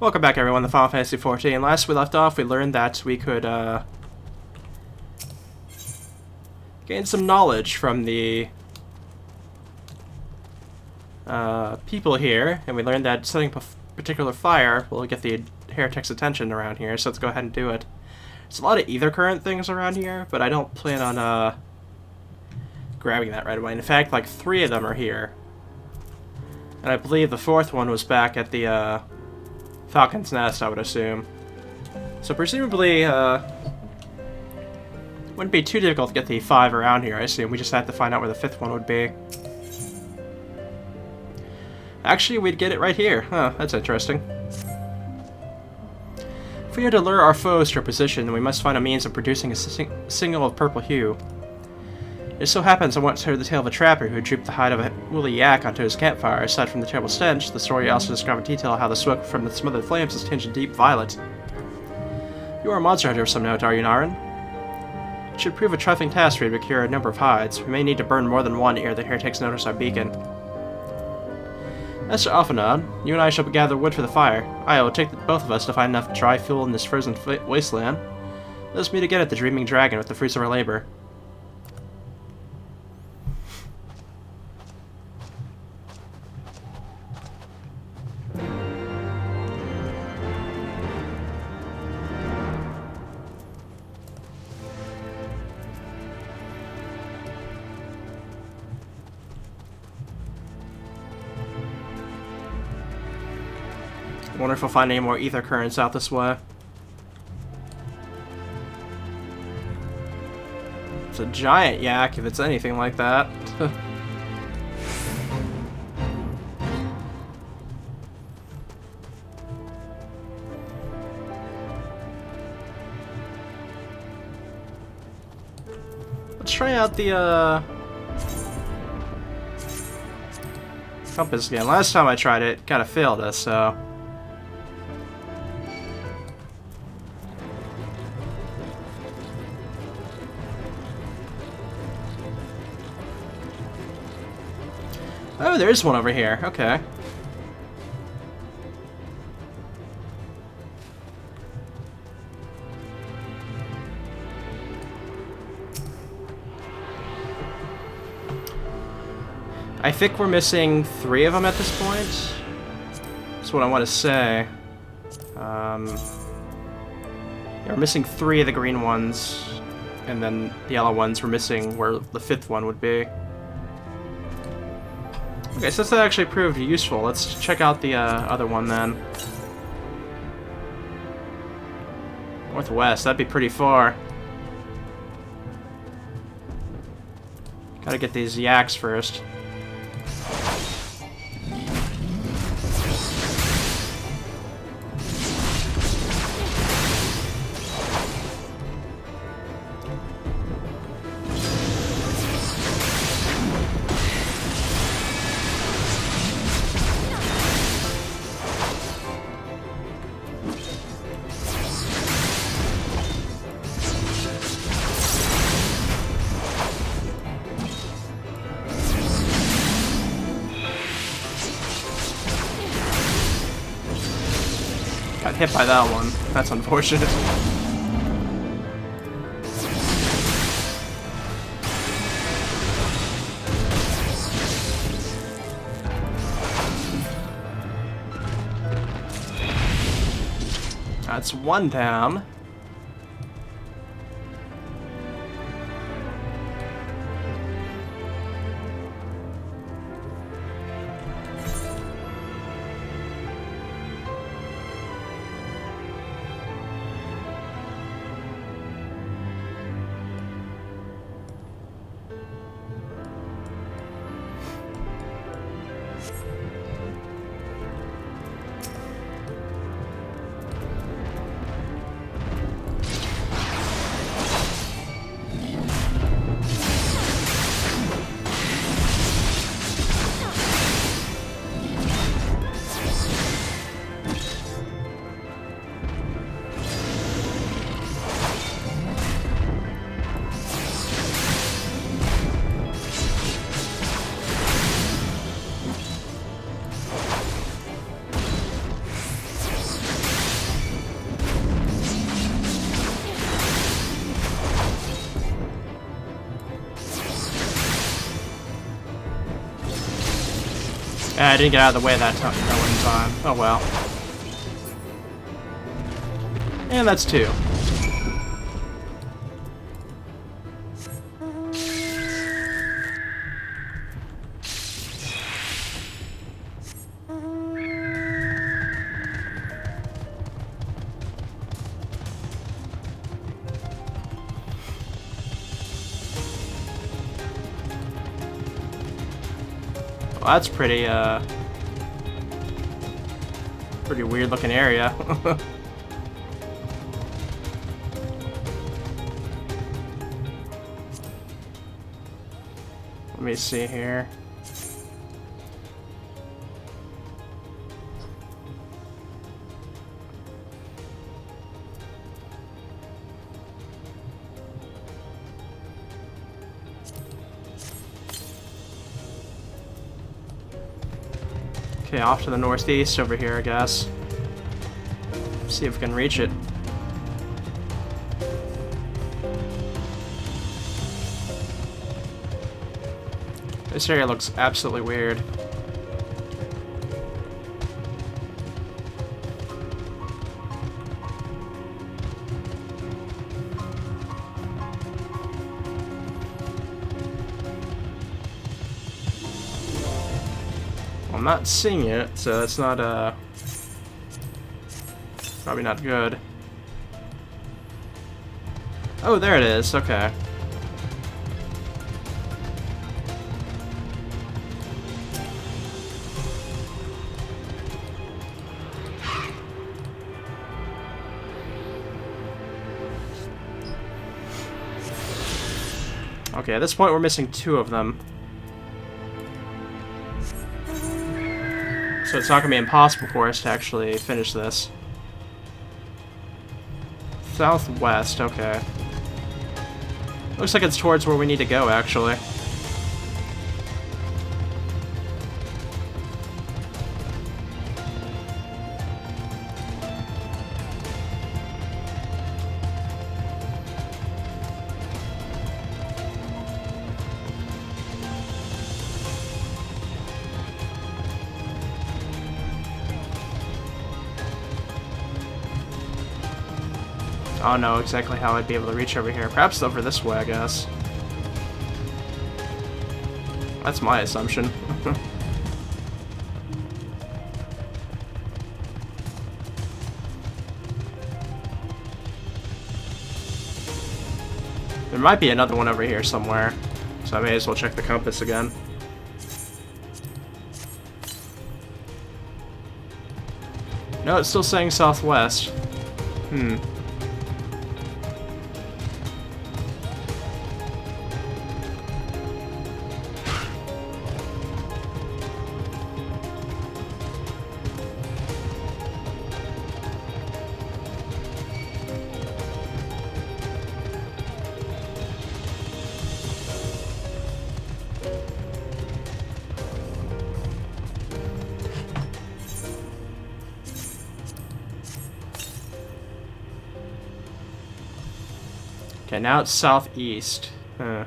Welcome back, everyone, to Final Fantasy XIV. Last we left off, we learned that we could, gain some knowledge from the, people here, and we learned that setting a particular fire will get the heretic's attention around here, so let's go ahead and do it. There's a lot of ether current things around here, but I don't plan on, grabbing that right away. In fact, like, 3 of them are here. And I believe the 4th one was back at the, Falcon's Nest, I would assume. So presumably, wouldn't be too difficult to get the 5 around here, I assume. We just have to find out where the 5th one would be. Actually, we'd get it right here. Huh, that's interesting. If we are to lure our foes to our position, then we must find a means of producing a signal of purple hue. It so happens I once heard the tale of a trapper who drooped the hide of a woolly yak onto his campfire. Aside from the terrible stench, the story also describes in detail how the smoke from the smothered flames is tinged deep violet. You are a monster hunter of some note, are you, Naren? It should prove a trifling task for you to procure a number of hides. We may need to burn more than one ere the heretics notice our beacon. Master Alphanod, you and I shall gather wood for the fire. It will take both of us to find enough dry fuel in this frozen wasteland. Let us meet again at the Dreaming Dragon with the fruits of our labor. I wonder if we'll find any more ether currents out this way. It's a giant yak, if it's anything like that. Let's try out the, compass again. Last time I tried it, kind of failed us, so... Oh, there's one over here. Okay. I think we're missing 3 of them at this point. That's what I want to say. Yeah, we're missing 3 of the green ones, and then the yellow ones we're missing where the 5th one would be. Okay, since that actually proved useful, let's check out the other one then. Northwest, that'd be pretty far. Gotta get these yaks first. Got hit by that one. That's unfortunate. That's one down. I didn't get out of the way that one time. Oh well. And that's 2. Well, that's pretty weird looking area. Let me see here. Okay, off to the northeast over here, I guess. See if we can reach it. This area looks absolutely weird. I'm not seeing it, so that's not probably not good. Oh, there it is. Okay. Okay, at this point we're missing 2 of them. So it's not going to be impossible for us to actually finish this. Southwest, okay. Looks like it's towards where we need to go, actually. I don't know exactly how I'd be able to reach over here. Perhaps over this way, I guess. That's my assumption. There might be another one over here somewhere, so I may as well check the compass again. No, it's still saying southwest. Okay, now it's southeast. Huh.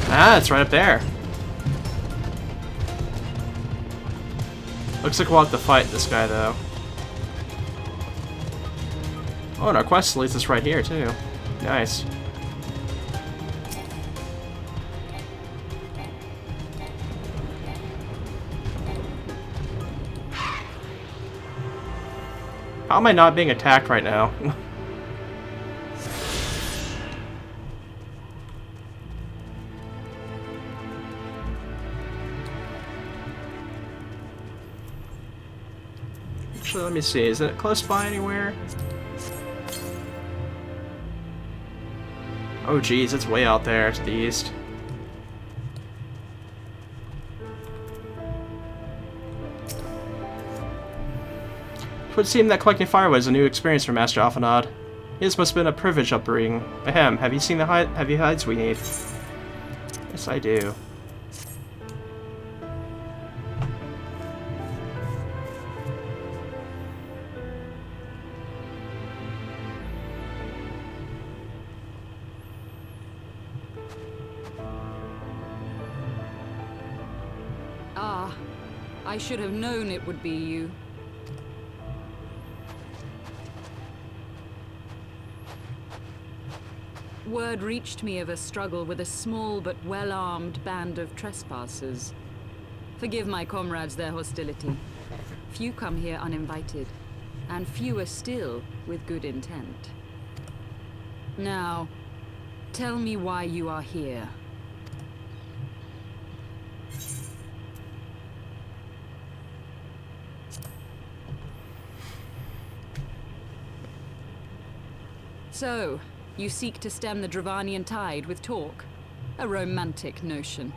Ah, it's right up there. Looks like we'll have to fight this guy, though. Oh, and our quest leads us right here, too. Nice. How am I not being attacked right now? Actually, let me see. Is it close by anywhere? Oh, geez, it's way out there to the east. It would seem that collecting firewood is a new experience for Master Alphanod. His must have been a privileged upbringing. Ahem, have you seen the heavy hides we need? Yes, I do. Ah, I should have known it would be you. Word reached me of a struggle with a small but well-armed band of trespassers. Forgive my comrades their hostility. Few come here uninvited, and fewer still with good intent. Now, tell me why you are here. So, you seek to stem the Dravanian tide with talk? A romantic notion.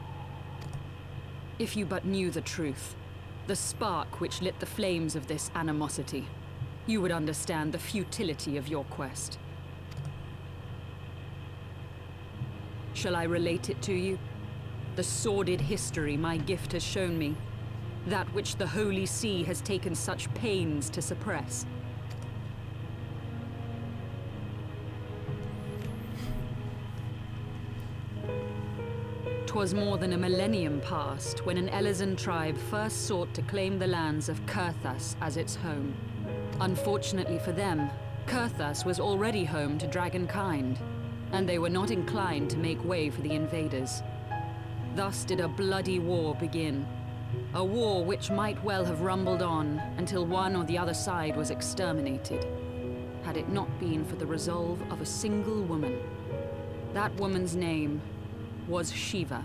If you but knew the truth, the spark which lit the flames of this animosity, you would understand the futility of your quest. Shall I relate it to you? The sordid history my gift has shown me. That which the Holy See has taken such pains to suppress. 'Twas more than a millennium past when an Elezen tribe first sought to claim the lands of Kurthas as its home. Unfortunately for them, Kurthas was already home to dragonkind, and they were not inclined to make way for the invaders. Thus did a bloody war begin. A war which might well have rumbled on until one or the other side was exterminated, had it not been for the resolve of a single woman. That woman's name was Shiva.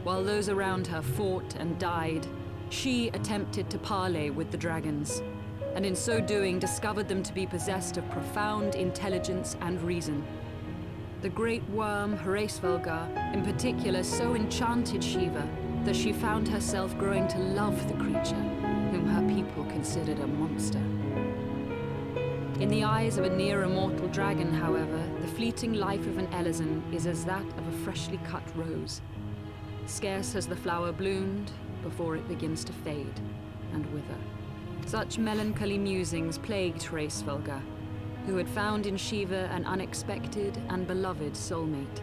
While those around her fought and died, she attempted to parley with the dragons, and in so doing discovered them to be possessed of profound intelligence and reason. The great worm, Hraesvelgar, in particular so enchanted Shiva that she found herself growing to love the creature, whom her people considered a monster. In the eyes of a near-immortal dragon, however, the fleeting life of an Elezen is as that of a freshly cut rose. Scarce has the flower bloomed before it begins to fade and wither. Such melancholy musings plagued Hraesvelgar, who had found in Shiva an unexpected and beloved soulmate.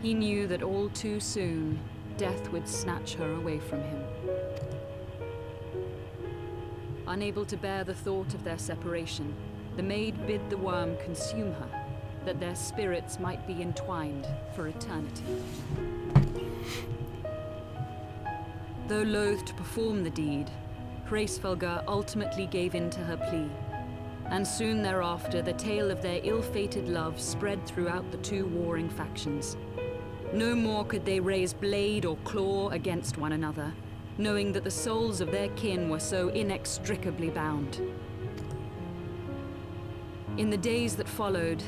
He knew that all too soon, death would snatch her away from him. Unable to bear the thought of their separation, the maid bid the worm consume her, that their spirits might be entwined for eternity. Though loath to perform the deed, Hraesvelgar ultimately gave in to her plea, and soon thereafter the tale of their ill-fated love spread throughout the two warring factions. No more could they raise blade or claw against one another, knowing that the souls of their kin were so inextricably bound. In the days that followed,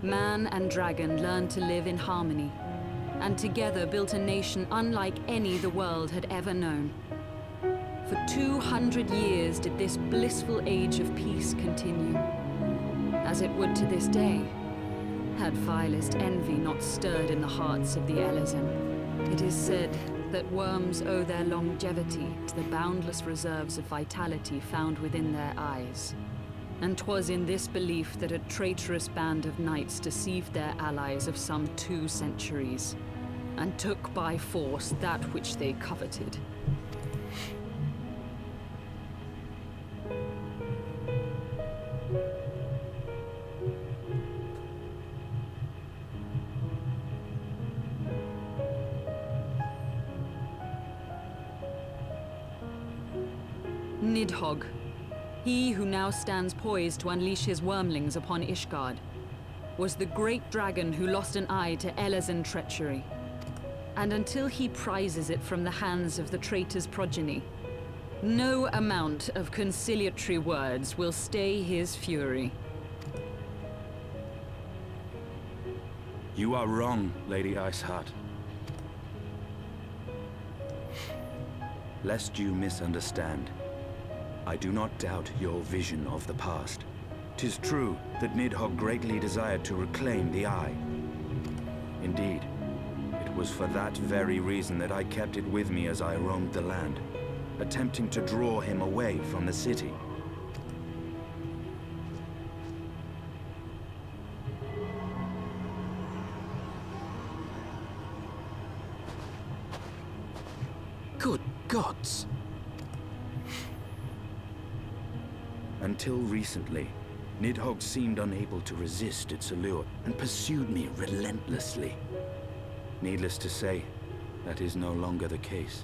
man and dragon learned to live in harmony, and together built a nation unlike any the world had ever known. For 200 years did this blissful age of peace continue, as it would to this day, had vilest envy not stirred in the hearts of the Elezen. It is said that worms owe their longevity to the boundless reserves of vitality found within their eyes. And 'twas in this belief that a traitorous band of knights deceived their allies of some 2 centuries, and took by force that which they coveted. Nidhogg, he who now stands poised to unleash his wormlings upon Ishgard, was the great dragon who lost an eye to Elezen treachery. And until he prizes it from the hands of the traitor's progeny, no amount of conciliatory words will stay his fury. You are wrong, Lady Iceheart. Lest you misunderstand, I do not doubt your vision of the past. 'Tis true that Nidhogg greatly desired to reclaim the Eye. Indeed, it was for that very reason that I kept it with me as I roamed the land, attempting to draw him away from the city. Good gods! Until recently, Nidhogg seemed unable to resist its allure and pursued me relentlessly. Needless to say, that is no longer the case.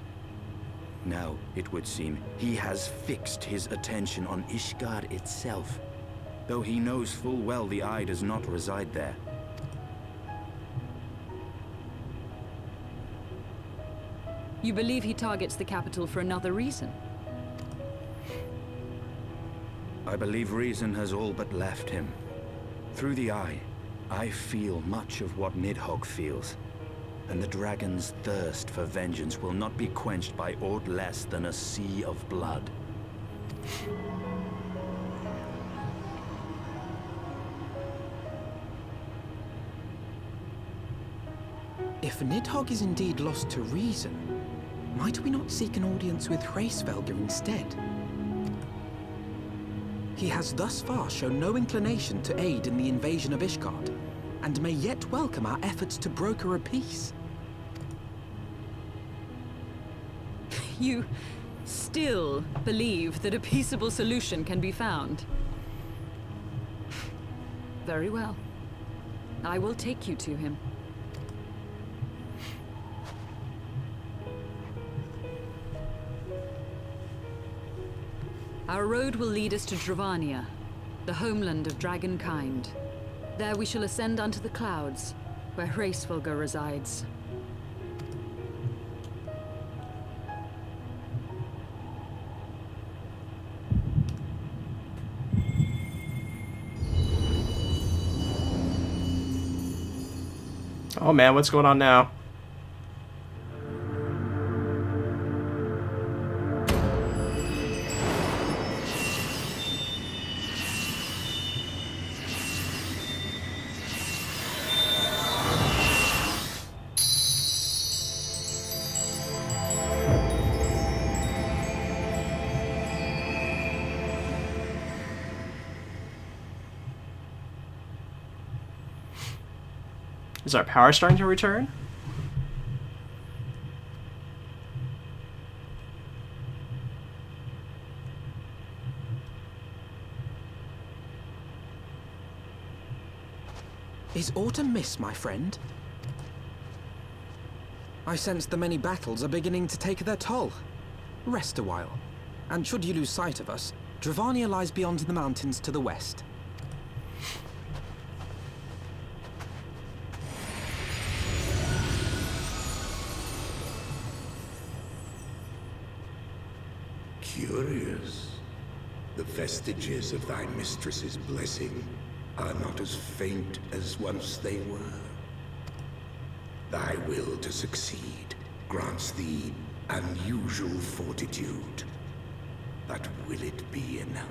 Now, it would seem, he has fixed his attention on Ishgard itself, though he knows full well the Eye does not reside there. You believe he targets the capital for another reason? I believe reason has all but left him. Through the Eye, I feel much of what Nidhogg feels, and the dragon's thirst for vengeance will not be quenched by aught less than a sea of blood. If Nidhogg is indeed lost to reason, might we not seek an audience with Hraesvelgr instead? He has thus far shown no inclination to aid in the invasion of Ishgard, and may yet welcome our efforts to broker a peace. You still believe that a peaceable solution can be found? Very well. I will take you to him. Our road will lead us to Dravania, the homeland of dragonkind. There we shall ascend unto the clouds, where Hraesvelgr resides. Oh man, what's going on now? Is our power starting to return? Is autumn mist, my friend? I sense the many battles are beginning to take their toll. Rest a while, and should you lose sight of us, Dravania lies beyond the mountains to the west. Curious. The vestiges of thy mistress's blessing are not as faint as once they were. Thy will to succeed grants thee unusual fortitude. But will it be enough?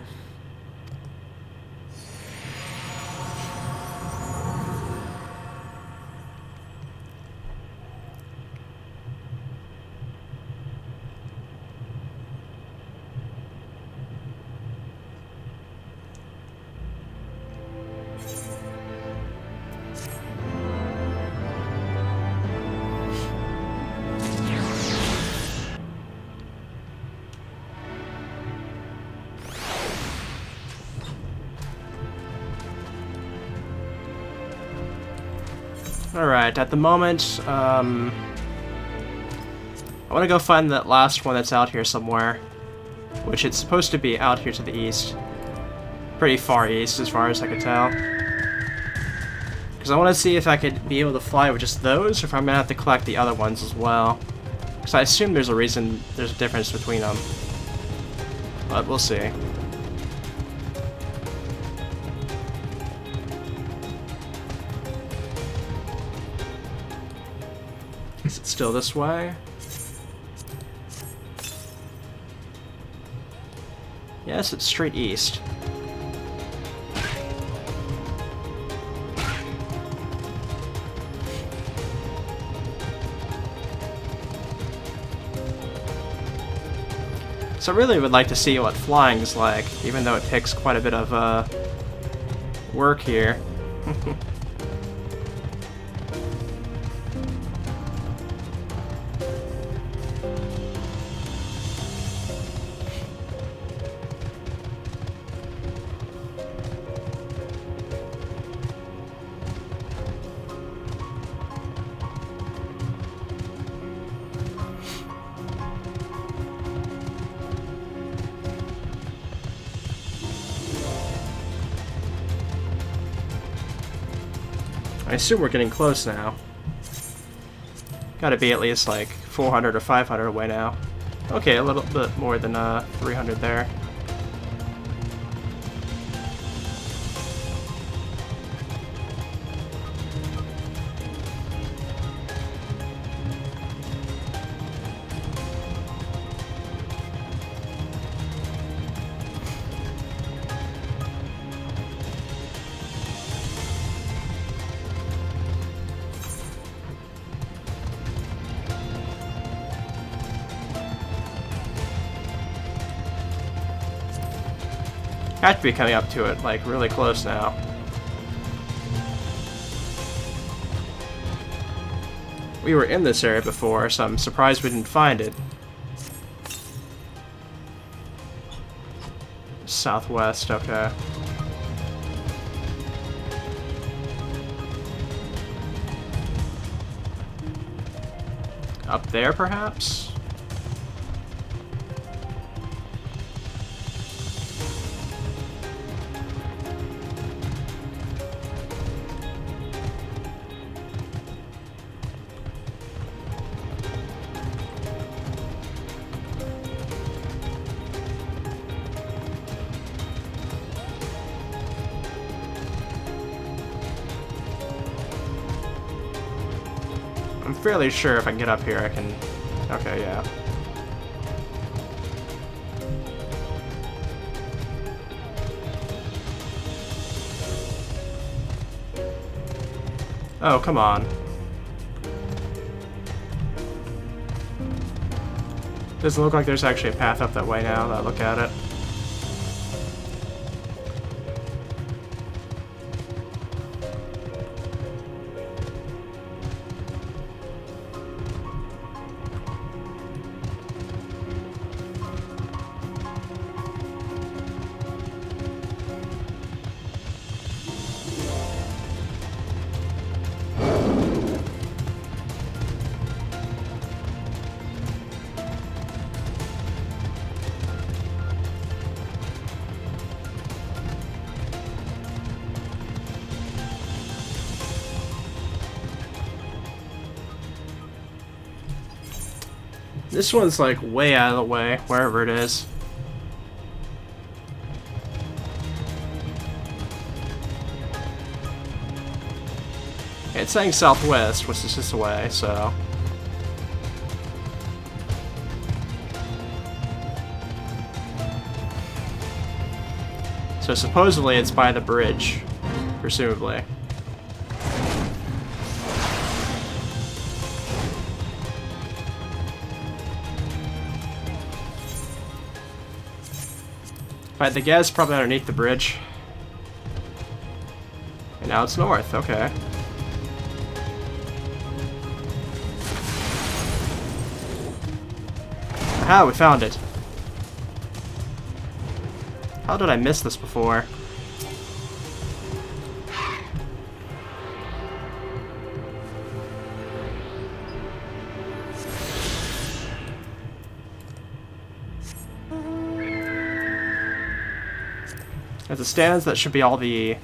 Alright, at the moment, I want to go find that last one that's out here somewhere. Which it's supposed to be out here to the east. Pretty far east, as far as I can tell. Because I want to see if I could be able to fly with just those, or if I'm going to have to collect the other ones as well. Because I assume there's a reason there's a difference between them. But we'll see. Is it still this way? Yes, it's straight east. So I really would like to see what flying's like, even though it takes quite a bit of work here. I assume we're getting close now. Gotta be at least like 400 or 500 away now. Okay, a little bit more than 300 there. Have to be coming up to it, like, really close now. We were in this area before, so I'm surprised we didn't find it. Southwest, okay. Up there, perhaps? I'm fairly sure if I can get up here, I can... Okay, yeah. Oh, come on. Doesn't look like there's actually a path up that way now that I look at it. This one's like way out of the way, wherever it is. It's saying southwest, which is just away, so... So supposedly it's by the bridge, presumably. But the gas probably underneath the bridge. And now it's north, okay. Aha, we found it. How did I miss this before? As it stands, that should be all the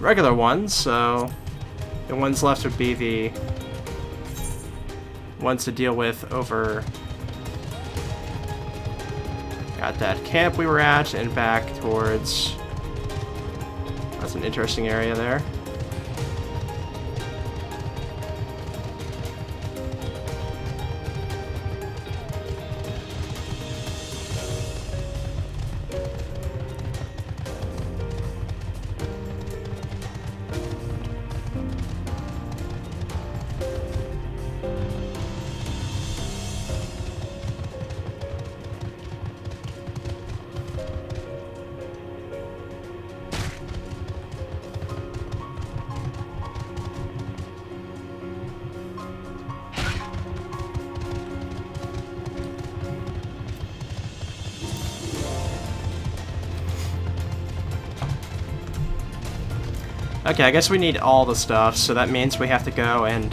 regular ones, so the ones left would be the ones to deal with over at that camp we were at and back towards... That's an interesting area there. Okay, I guess we need all the stuff, so that means we have to go and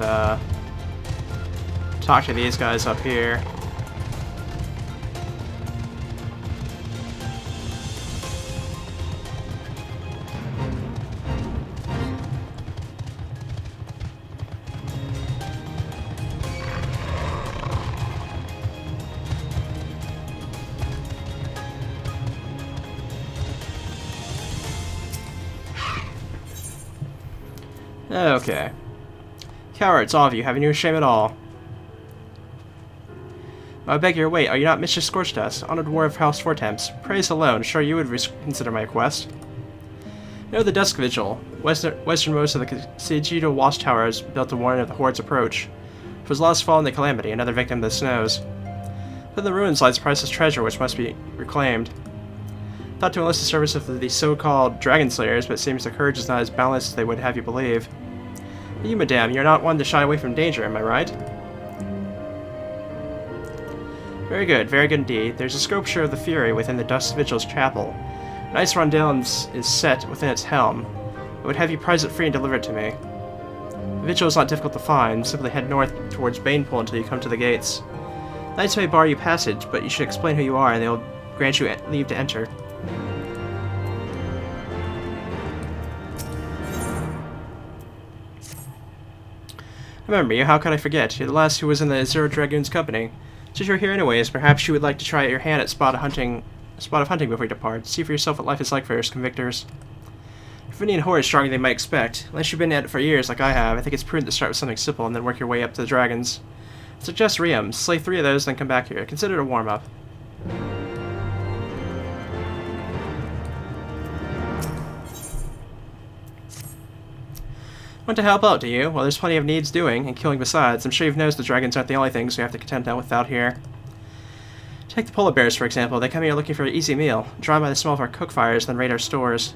talk to these guys up here. Okay. Cowards, all of you, have no shame at all. I beg your wait, are you not Mistress Scorchdust, honored war of House Fortemps? Praise alone, sure you would consider my request. Know the Dusk Vigil. Westernmost of the Cegito watchtowers built to warn of the Horde's approach. It was last fall in the calamity, another victim of the snows. But in the ruins lies priceless treasure which must be reclaimed. Thought to enlist the service of the so-called Dragon Slayers, but it seems their courage is not as boundless as they would have you believe. But you, madame, you're not one to shy away from danger, am I right? Very good indeed. There's a sculpture of the Fury within the Dusk Vigil's chapel. An ice rondelle is set within its helm. I would have you prize it free and deliver it to me. The vigil is not difficult to find. Simply head north towards Banepool until you come to the gates. Knights may bar you passage, but you should explain who you are and they will grant you leave to enter. Remember you, how could I forget? You're the last who was in the Zero Dragoon's company. Since you're here anyways, perhaps you would like to try your hand at spot of hunting before you depart. See for yourself what life is like for your convictors. Ravinian horde is stronger than you might expect. Unless you've been at it for years like I have, I think it's prudent to start with something simple and then work your way up to the dragons. I suggest Riem. Slay 3 of those, then come back here. Consider it a warm-up. Want to help out, do you? Well, there's plenty of needs doing, and killing besides. I'm sure you've noticed the dragons aren't the only things we have to contend with out here. Take the polar bears, for example. They come here looking for an easy meal, drawn by the smell of our cook fires, then raid our stores.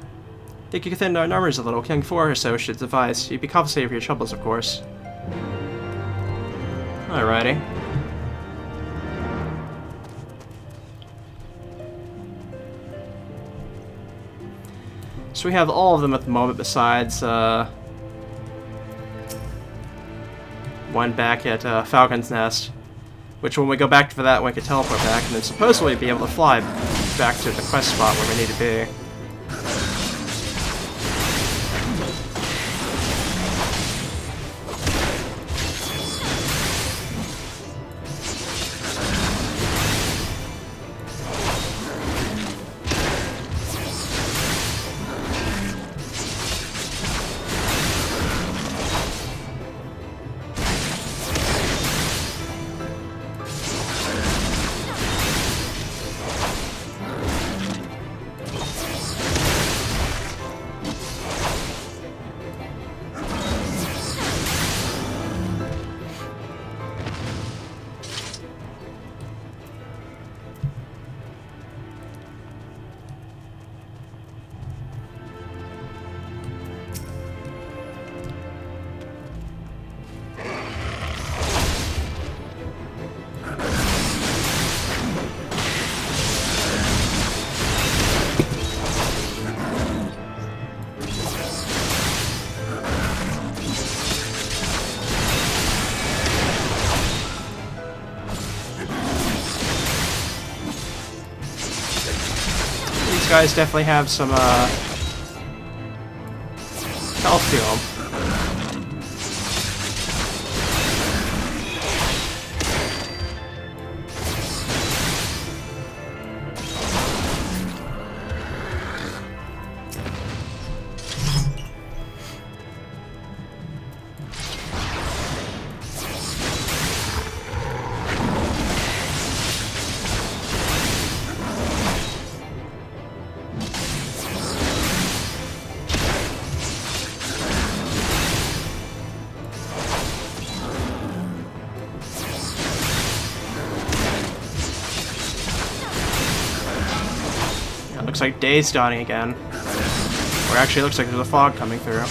Think you could thin our numbers a little, killing 4 or so should suffice. You'd be compensated for your troubles, of course. Alrighty. So we have all of them at the moment besides, one back at Falcon's Nest, which when we go back for that one we can teleport back and then supposedly be able to fly back to the quest spot where we need to be. These guys definitely have some health to them. Looks like day's dawning again. Or actually, it looks like there's a fog coming through.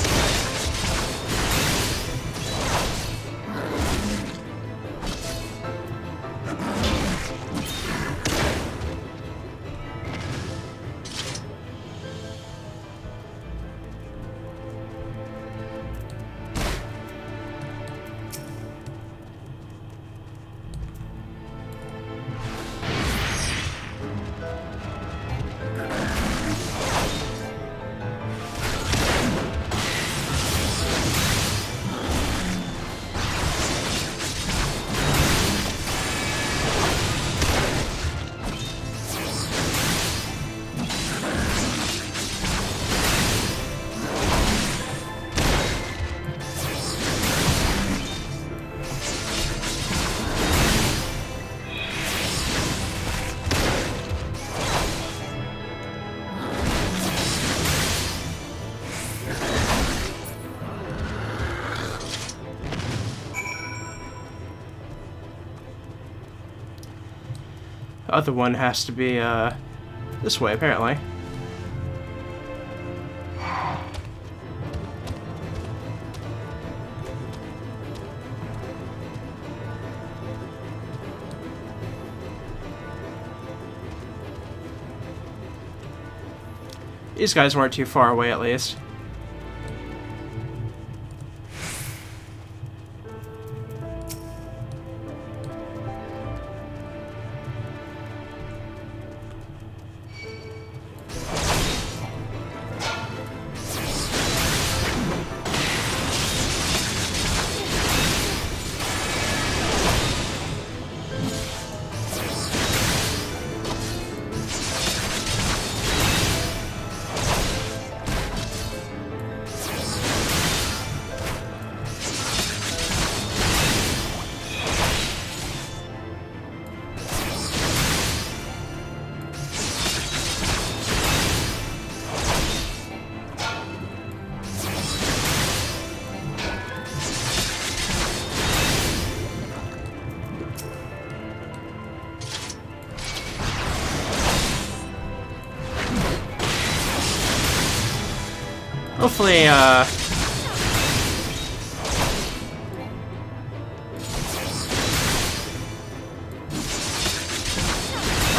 other one has to be, this way, apparently. These guys weren't too far away, at least. Hopefully, I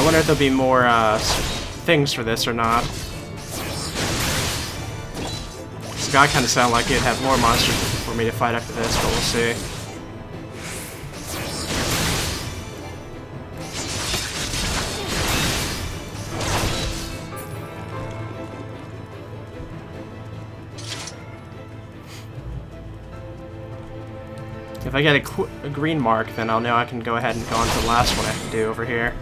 wonder if there'll be more, things for this or not. This guy kind of sounded like he'd have more monsters for me to fight after this, but we'll see. If I get a green mark, then I'll know I can go ahead and go on to the last one I can do over here.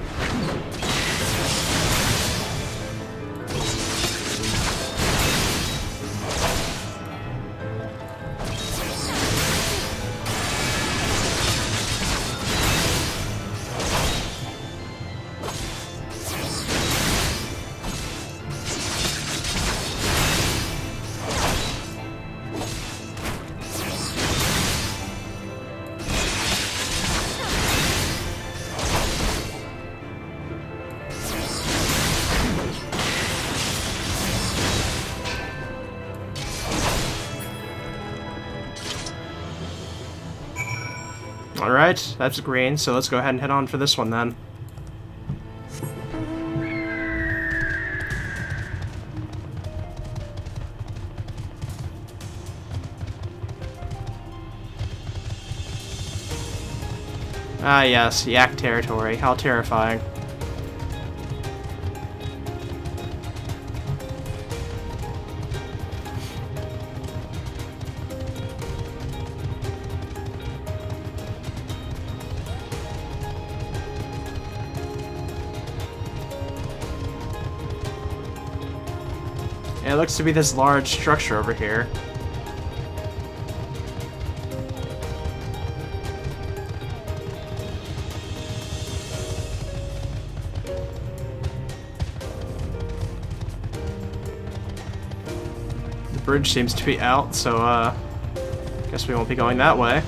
Alright, that's green, so let's go ahead and head on for this one then. Ah yes, Yak territory. How terrifying. It looks to be this large structure over here. The bridge seems to be out, so guess we won't be going that way.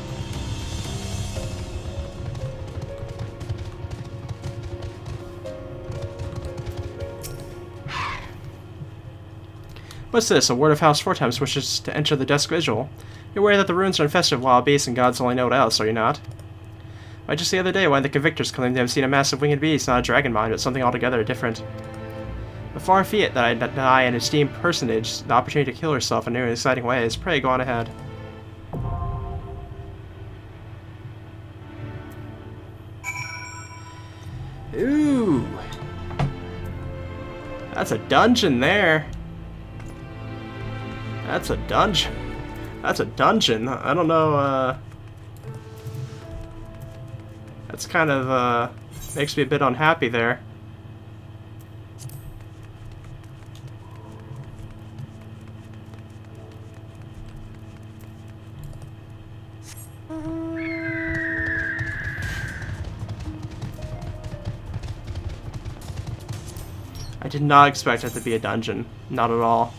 What's this? A ward of House 4 times wishes to enter the desk visual. You're aware that the ruins are infested with wild beasts and gods only know what else, are you not? Why, just the other day, one of the convictors claimed to have seen a massive winged beast, not a dragon mind, but something altogether different. But far be it that I deny an esteemed personage the opportunity to kill herself in new and exciting ways. Pray, go on ahead. Ooh. That's a dungeon there. That's a dungeon. That's a dungeon. I don't know, that's kind of, makes me a bit unhappy there. I did not expect it to be a dungeon. Not at all.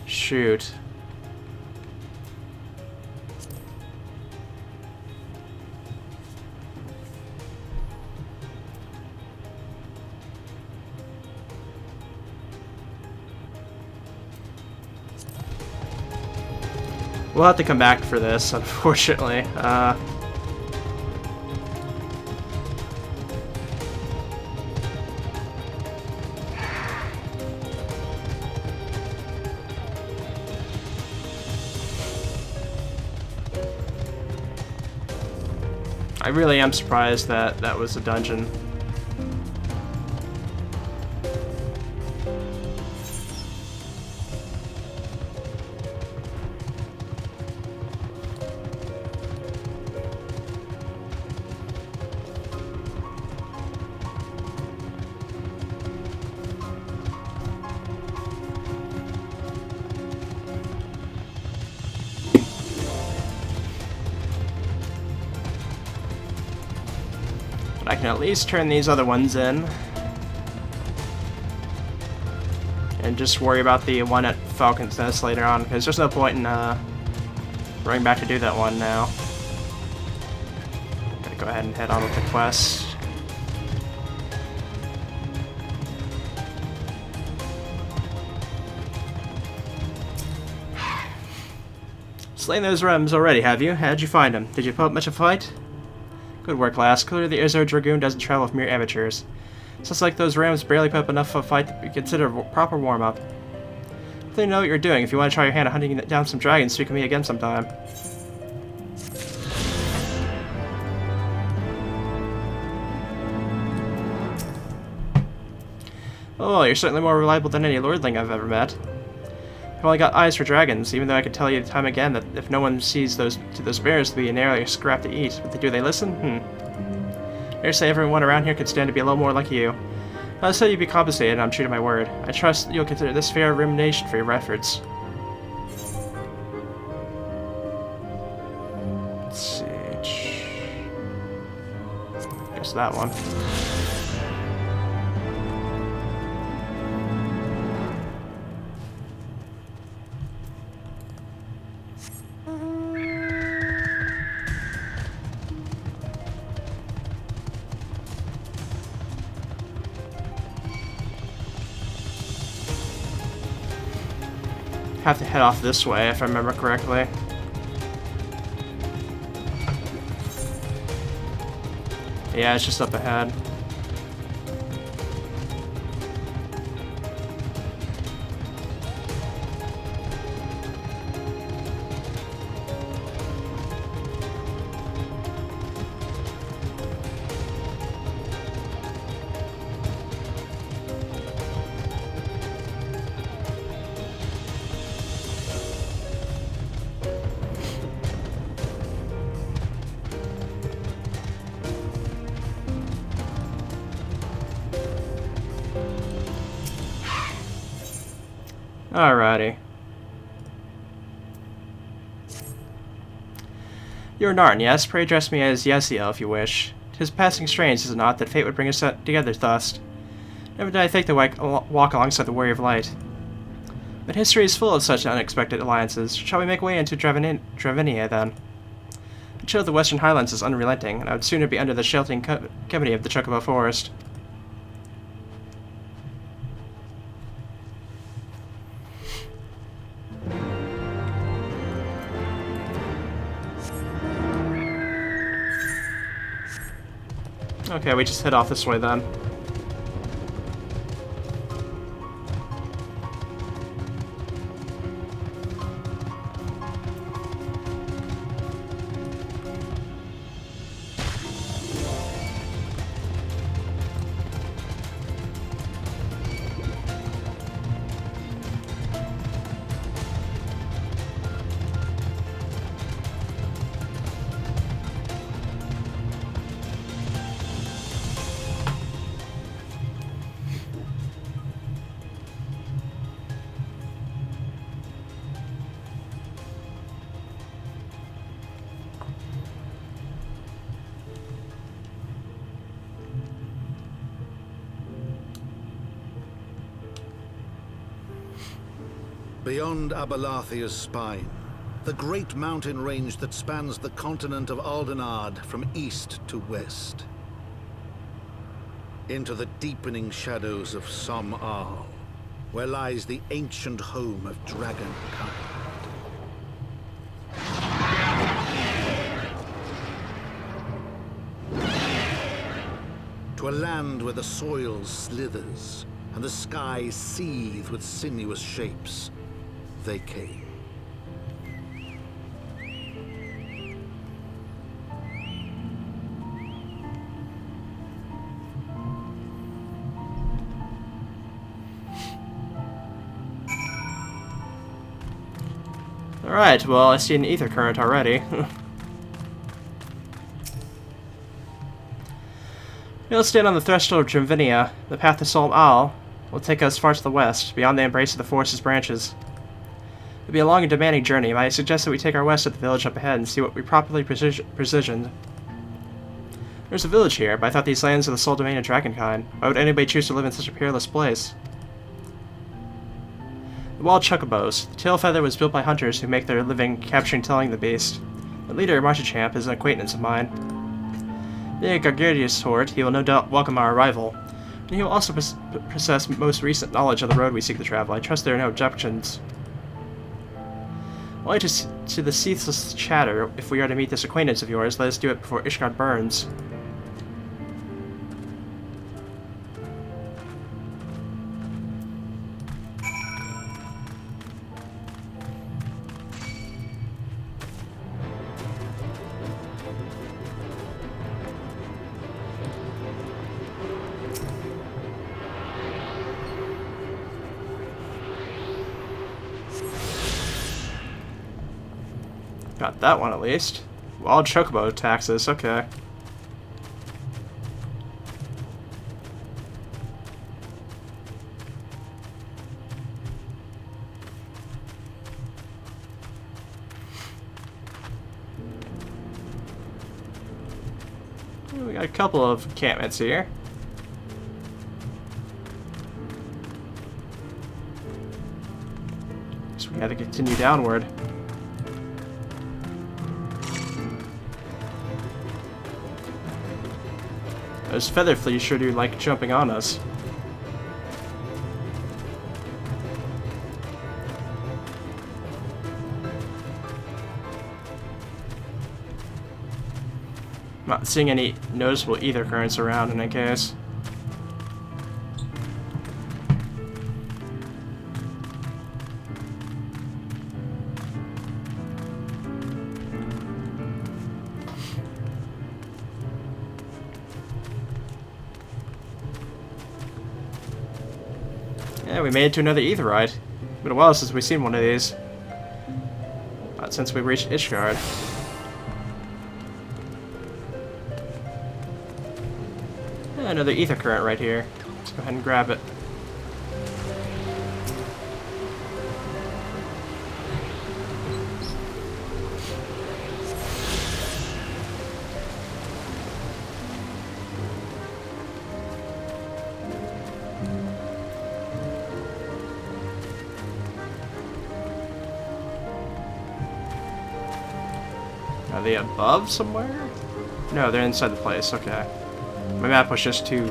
Shoot. We'll have to come back for this, unfortunately. I really am surprised that that was a dungeon. I can at least turn these other ones in. And just worry about the one at Falcon's Nest later on, because there's no point in running back to do that one now. Gotta go ahead and head on with the quest. Slain those Rems already, have you? How'd you find them? Did you put up much of a fight? Good work, lass. Clearly the Izzard Dragoon doesn't travel with mere amateurs. Sounds like those Rams barely put up enough of a fight to be considered a proper warm-up. Clearly know what you're doing. If you want to try your hand at hunting down some dragons, speak with me again sometime. Oh, you're certainly more reliable than any lordling I've ever met. I've only got eyes for dragons, even though I could tell you time again that if no one sees those bears to be narrowly a scrap to eat, but do they listen? I dare say everyone around here could stand to be a little more like you. I said you'd be compensated, and I'm true to my word. I trust you'll consider this fair remuneration for your efforts. Let's see. Guess that one. Have to head off this way, if I remember correctly. Yeah, it's just up ahead. Alrighty. You're Narn, yes? Pray address me as Yesiel if you wish. 'Tis passing strange, is it not, that fate would bring us together thus? Never did I think to walk alongside the Warrior of Light. But history is full of such unexpected alliances. Shall we make way into Dravinia, then? The chill of the Western Highlands is unrelenting, and I would sooner be under the sheltering company of the Chocobo Forest. Okay, we just head off this way then. Beyond Abalathia's spine, the great mountain range that spans the continent of Aldenard from east to west. Into the deepening shadows of Som Al, where lies the ancient home of dragonkind. to a land where the soil slithers and the skies seethe with sinuous shapes, they came. Alright, well, I see an ether current already. We'll stand on the threshold of Dravinia. The path to Sol Al will take us far to the west, beyond the embrace of the forest's branches. It'll be a long and demanding journey, but I suggest that we take our west at the village up ahead and see what we properly precisioned. There's a village here, but I thought these lands are the sole domain of Dragonkind. Why would anybody choose to live in such a peerless place? The Wild Chocobos. The Tailfeather was built by hunters who make their living capturing and telling the beast. The leader, Marchichamp, is an acquaintance of mine. Being a gregarious sort, he will no doubt welcome our arrival, and he will also possess most recent knowledge of the road we seek to travel. I trust there are no objections. Only to the ceaseless chatter, if we are to meet this acquaintance of yours, let us do it before Ishgard burns. Got that one at least. Wild Chocobo taxes, okay. We got a couple of encampments here. So we had to continue downward. Those feather fleas sure do like jumping on us. Not seeing any noticeable ether currents around in any case. Yeah, we made it to another Aetheryte. Been a while since we've seen one of these. Not since we reached Ishgard. Yeah, another ether current right here. Let's go ahead and grab it. Are they above somewhere? No, they're inside the place, okay. My map was just too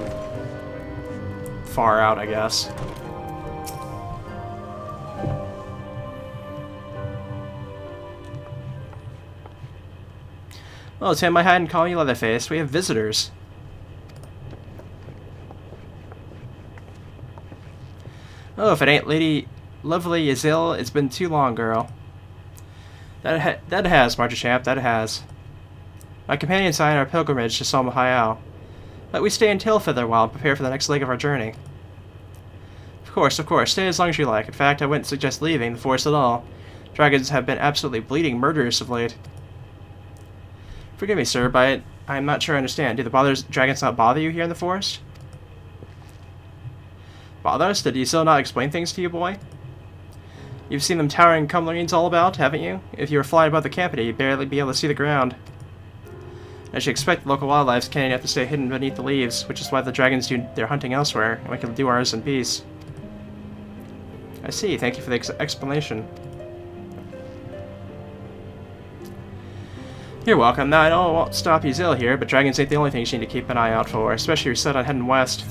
far out, I guess. Well, Tim, I hadn't called you Leatherface. We have visitors. Oh, if it ain't Lady Lovely Yazil, it's been too long, girl. That has, Marchichamp, that has. My companions and I on our pilgrimage to Sol Mahayao. Let we stay in Tailfeather a while and prepare for the next leg of our journey. Of course, stay as long as you like. In fact, I wouldn't suggest leaving the forest at all. Dragons have been absolutely bleeding murderous of late. Forgive me, sir, but I'm not sure I understand. Do the dragons not bother you here in the forest? Bother us? Did Yazil not explain things to you, boy? You've seen them towering cumlerines all about, haven't you? If you were flying above the canopy, you'd barely be able to see the ground. As you expect, the local wildlife can't have to stay hidden beneath the leaves, which is why the dragons do their hunting elsewhere, and we can do ours in peace. I see, thank you for the explanation. You're welcome. Now, I know I won't stop Yazil here, but dragons ain't the only things you need to keep an eye out for, especially if you're set on heading west.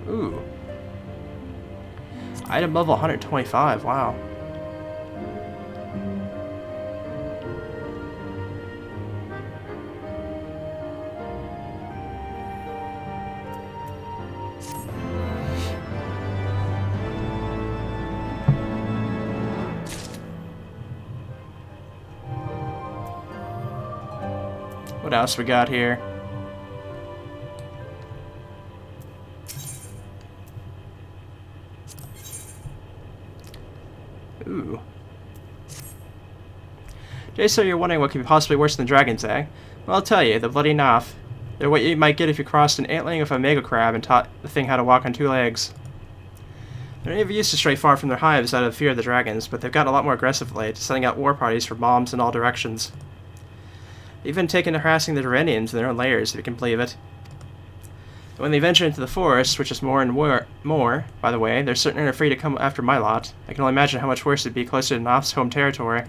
Ooh. Item level 125, wow. What else we got here? Ooh. Jay, so you're wondering what could be possibly worse than dragons, eh? Well, I'll tell you, the bloody Noth. They're what you might get if you crossed an antling with a mega crab and taught the thing how to walk on 2 legs. They're never used to stray far from their hives out of fear of the dragons, but they've gotten a lot more aggressive lately, sending out war parties for bombs in all directions. They've even taken to harassing the Duranians in their own lairs, if you can believe it. And when they venture into the forest, which is more and more, by the way, they're certain and free to come after my lot. I can only imagine how much worse it'd be closer to Noth's home territory.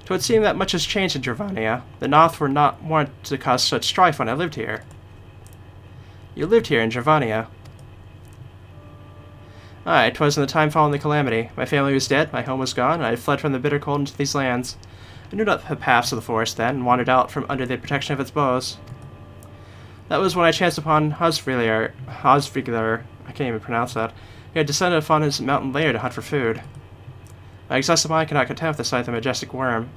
It would seem that much has changed in Dravania. The Noth were not wanted to cause such strife when I lived here. You lived here in Dravania. Aye, 'twas in the time following the calamity. My family was dead, my home was gone, and I had fled from the bitter cold into these lands. I knew not the paths of the forest then, and wandered out from under the protection of its boughs. That was when I chanced upon Hosvigler, I can't even pronounce that. He had descended upon his mountain lair to hunt for food. My exhausted mind could not contend with the sight of the majestic worm,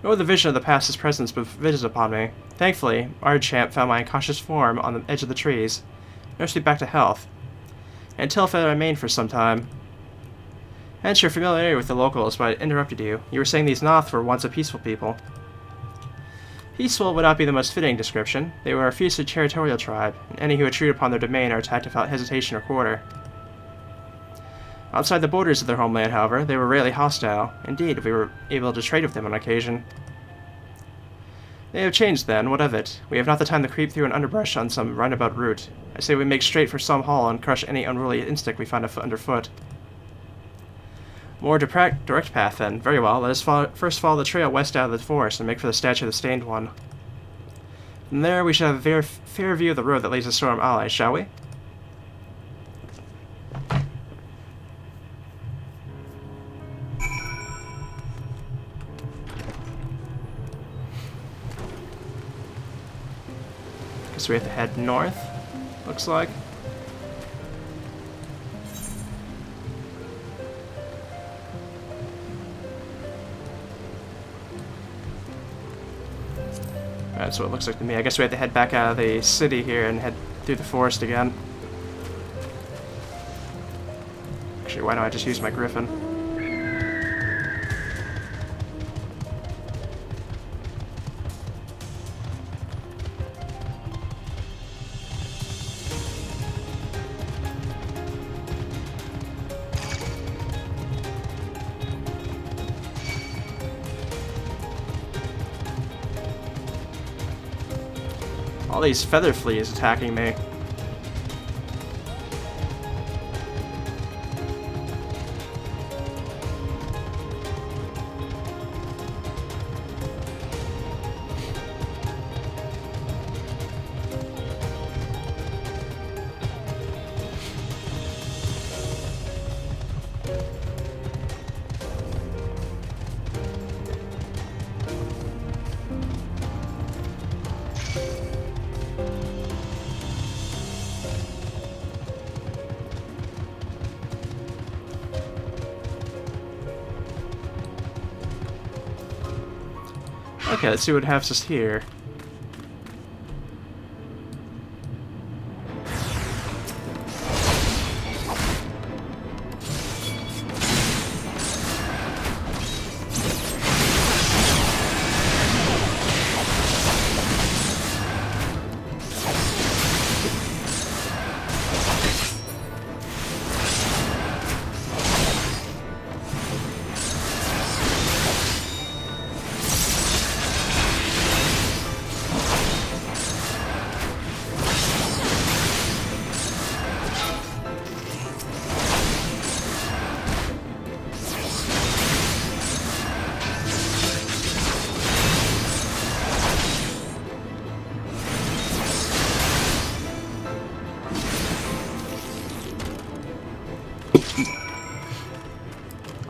nor the vision of the past's presence visited upon me. Thankfully, Ardchamp found my unconscious form on the edge of the trees, nursed me back to health, and until I remained for some time. Hence your familiarity with the locals, but I interrupted you. You were saying these Noth were once a peaceful people. Peaceful would not be the most fitting description. They were a fiercely territorial tribe, and any who intrude upon their domain are attacked without hesitation or quarter. Outside the borders of their homeland, however, they were rarely hostile. Indeed, we were able to trade with them on occasion. They have changed then, what of it? We have not the time to creep through an underbrush on some roundabout route. I say we make straight for some hall and crush any unruly insect we find underfoot. More direct path then. Very well, let us first follow the trail west out of the forest and make for the statue of the Stained One. From there we shall have a very fair view of the road that leads to Storm Alley, shall we? So we have to head north, looks like. That's what it looks like to me. I guess we have to head back out of the city here and head through the forest again. Actually, why don't I just use my griffin? All these feather fleas attacking me. Okay, let's see what happens us here.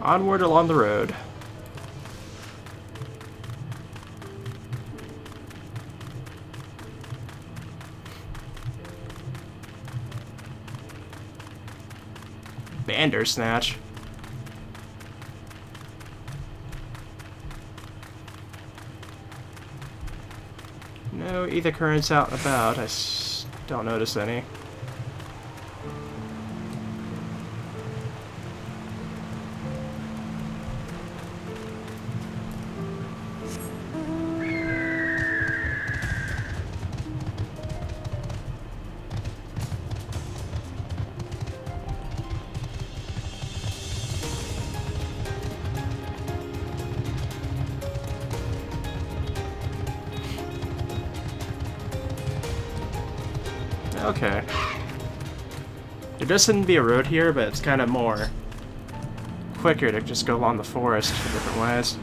Onward along the road. Bandersnatch. No ether currents out and about. I don't notice any. Okay. There does seem to be a road here, but it's kind of more quicker to just go along the forest in different ways.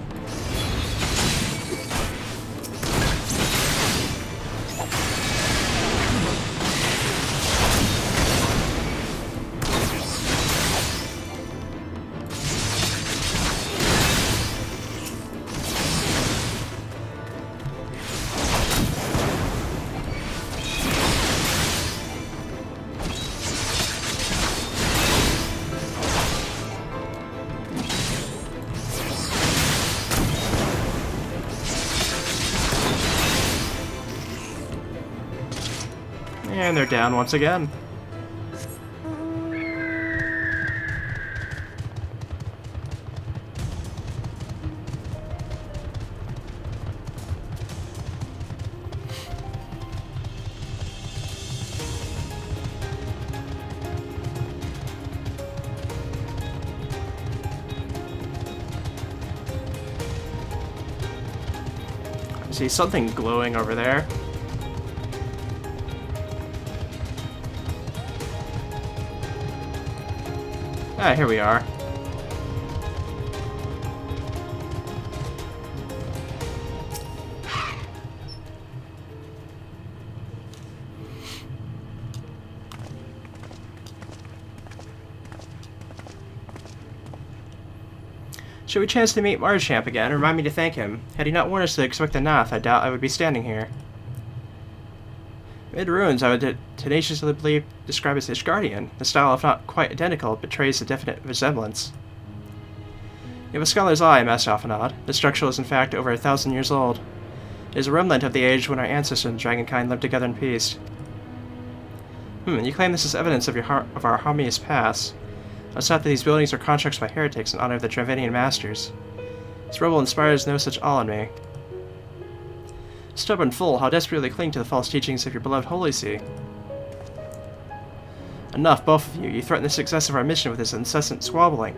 And they're down once again. I see something glowing over there. Ah, here we are. Should we chance to meet Marchamp again, remind me to thank him. Had he not warned us to expect the Nath, I doubt I would be standing here. Mid ruins, I would tenaciously describe as Ishgardian. The style, if not quite identical, betrays a definite resemblance. You have a scholar's eye, Master Alphanod. The structure is in fact over 1,000 years old. It is a remnant of the age when our ancestors and dragonkind lived together in peace. You claim this is evidence of our harmonious past. I thought that these buildings are constructs by heretics in honor of the Dravenian masters. This rebel inspires no such awe in me. Stubborn fool, how desperately cling to the false teachings of your beloved Holy See. Enough, both of you. You threaten the success of our mission with this incessant squabbling.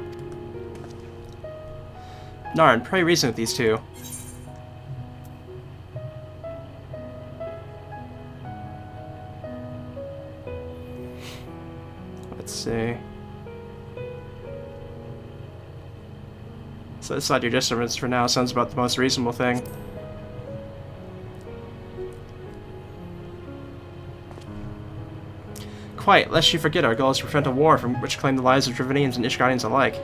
Narn, pray reason with these two. Let's see. So decide your disturbance for now sounds about the most reasonable thing. Quite, lest you forget our goal is to prevent a war from which claim the lives of Dravenians and Ishgardians alike.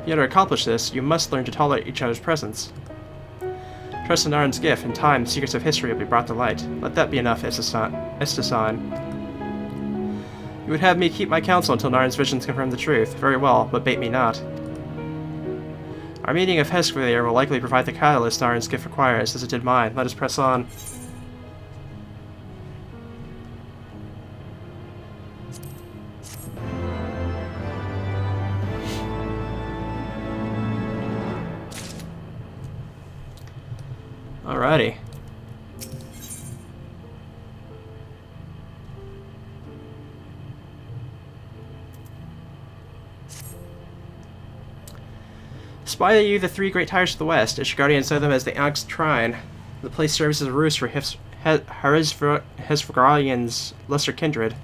If you are to accomplish this, you must learn to tolerate each other's presence. Trust in Narn's gift, in time, secrets of history will be brought to light. Let that be enough, Estesan. You would have me keep my counsel until Narn's visions confirm the truth. Very well, but bait me not. Our meeting of Heskvalir will likely provide the catalyst Narn's gift requires, as it did mine. Let us press on. Alrighty. Spy you the three great towers to the west. Ishgardians know them as the Axe Trine. The place serves as a roost for Hesvgardian's lesser kindred.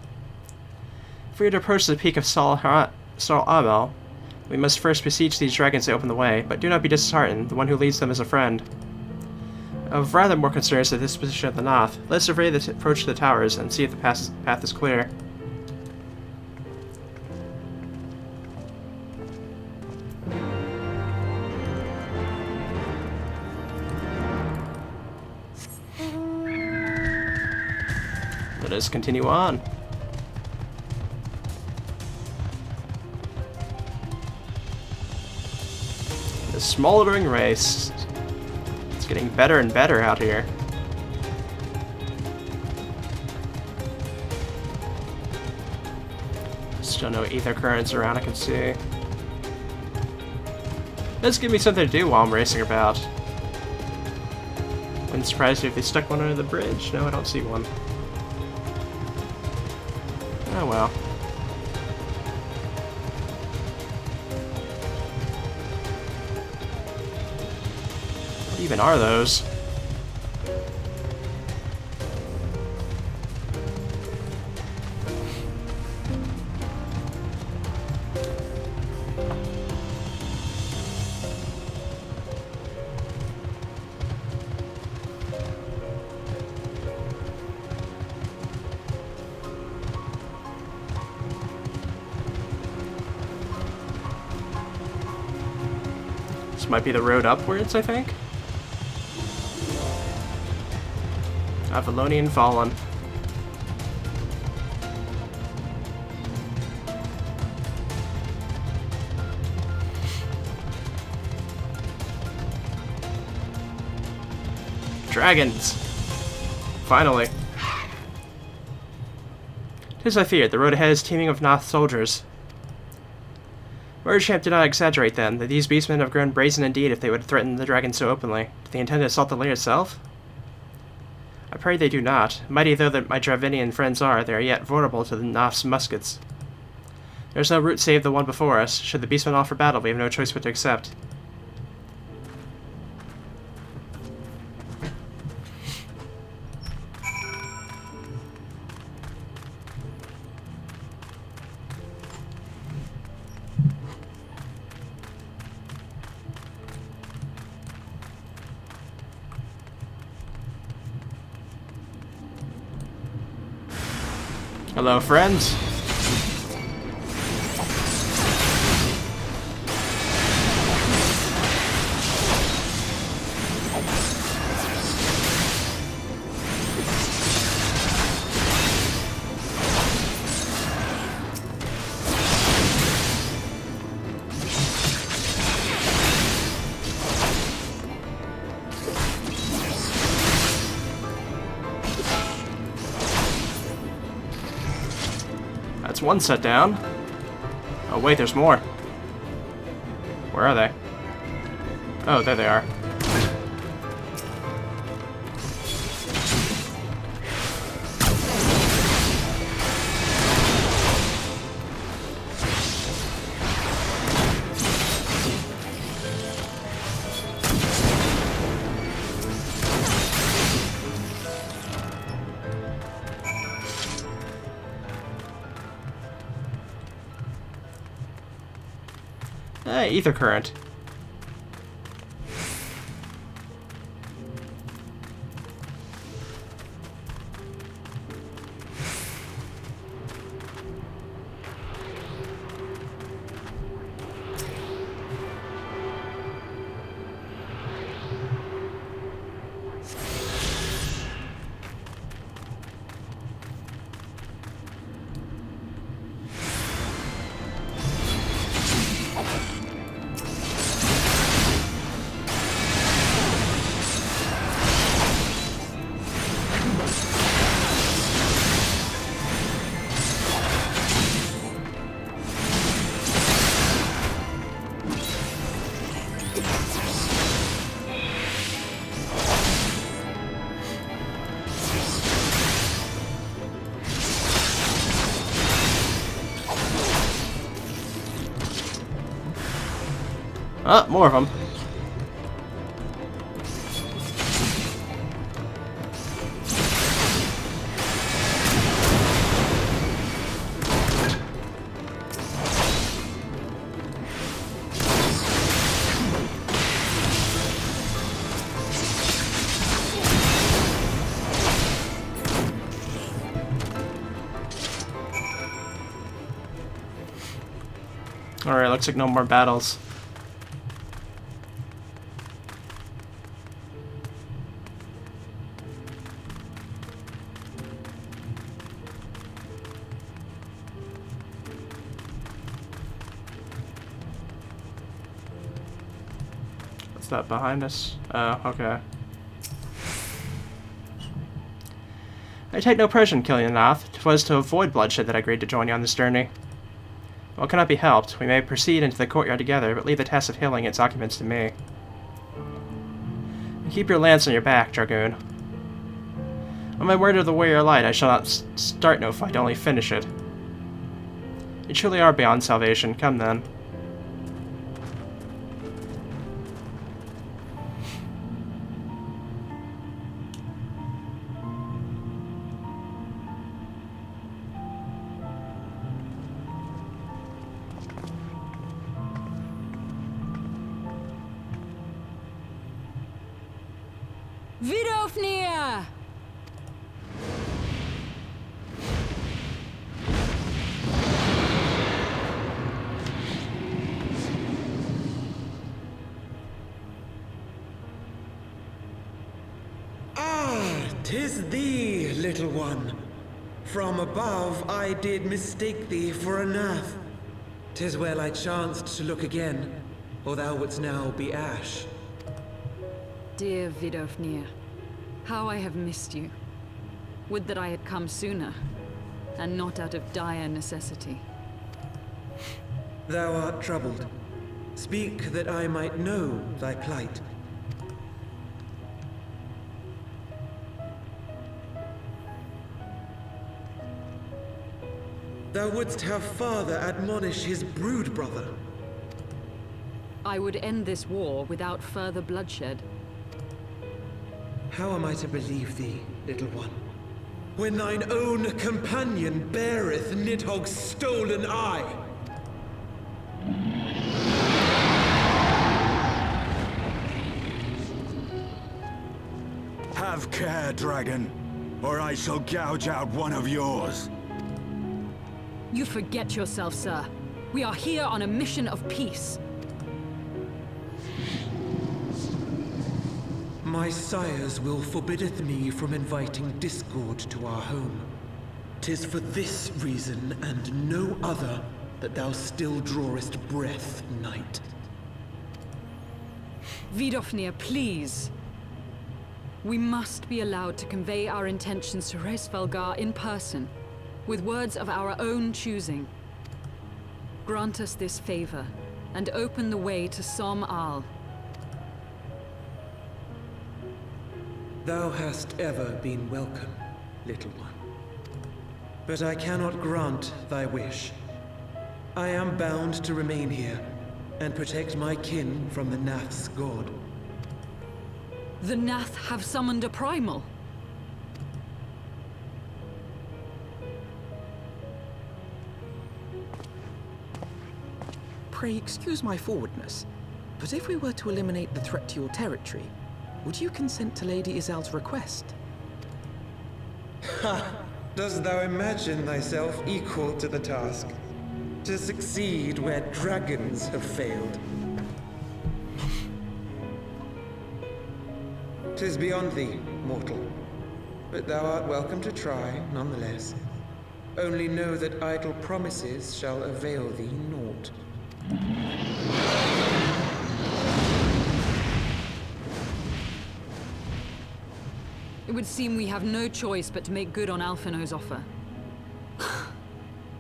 If we are to approach the peak of Sol Amel, we must first besiege these dragons to open the way, but do not be disheartened. The one who leads them is a friend. Of rather more concern is the disposition of the Nath. Let us survey the approach to the towers and see if the path is clear. Let us continue on. The smoldering race. It's getting better and better out here. Still no ether currents around I can see. Let's give me something to do while I'm racing about. Wouldn't surprise me if they stuck one under the bridge. No, I don't see one. Oh well. What even are those? This might be the road upwards, I think. Avalonian Fallen. Dragons! Finally. 'Tis I feared, the road ahead is teeming of Noth soldiers. Murderchamp did not exaggerate then, that these beastmen have grown brazen indeed if they would threaten the dragon so openly. Do they intend to assault the lair itself? I pray they do not. Mighty though that my Dravinian friends are, they are yet vulnerable to the Noth's muskets. There is no route save the one before us. Should the beastmen offer battle, we have no choice but to accept. Hello, friends. That's one set down. Oh wait, there's more. Where are they? Oh, there they are. Ether current. Oh, more of them. Alright, looks like no more battles. What's that behind us? Oh, okay. I take no pleasure in killing the Noth. 'Twas to avoid bloodshed that I agreed to join you on this journey. Well, it cannot be helped. We may proceed into the courtyard together, but leave the task of healing its occupants to me. And keep your lance on your back, Dragoon. On my word of the warrior light, I shall not start no fight, only finish it. You truly are beyond salvation. Come then. Vidofnir! Ah, 'tis thee, little one. From above I did mistake thee for a Nath. 'Tis well I chanced to look again, or thou wouldst now be ash. Dear Vidofnir, how I have missed you. Would that I had come sooner, and not out of dire necessity. Thou art troubled. Speak that I might know thy plight. Thou wouldst have father admonish his brood brother. I would end this war without further bloodshed. How am I to believe thee, little one, when thine own companion beareth Nidhogg's stolen eye? Have care, dragon, or I shall gouge out one of yours. You forget yourself, sir. We are here on a mission of peace. My sire's will forbiddeth me from inviting discord to our home. 'Tis for this reason and no other that thou still drawest breath, knight. Vidofnir, please. We must be allowed to convey our intentions to Resvelgar in person, with words of our own choosing. Grant us this favor, and open the way to Som Al. Thou hast ever been welcome, little one. But I cannot grant thy wish. I am bound to remain here, and protect my kin from the Nath's god. The Nath have summoned a primal. Pray excuse my forwardness, but if we were to eliminate the threat to your territory, would you consent to Lady Izel's request? Ha! Dost thou imagine thyself equal to the task? To succeed where dragons have failed? 'Tis beyond thee, mortal. But thou art welcome to try, nonetheless. Only know that idle promises shall avail thee naught. It would seem we have no choice but to make good on Alphino's offer.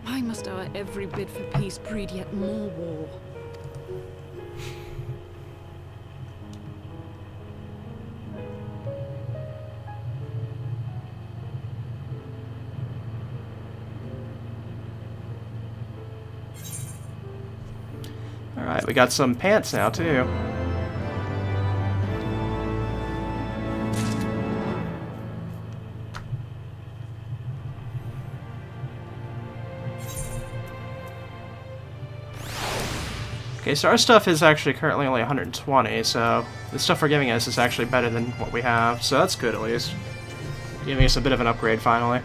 Why must our every bid for peace breed yet more war? Alright, we got some pants now, too. Okay, so our stuff is actually currently only 120, so the stuff we're giving us is actually better than what we have, so that's good at least. Giving us a bit of an upgrade finally.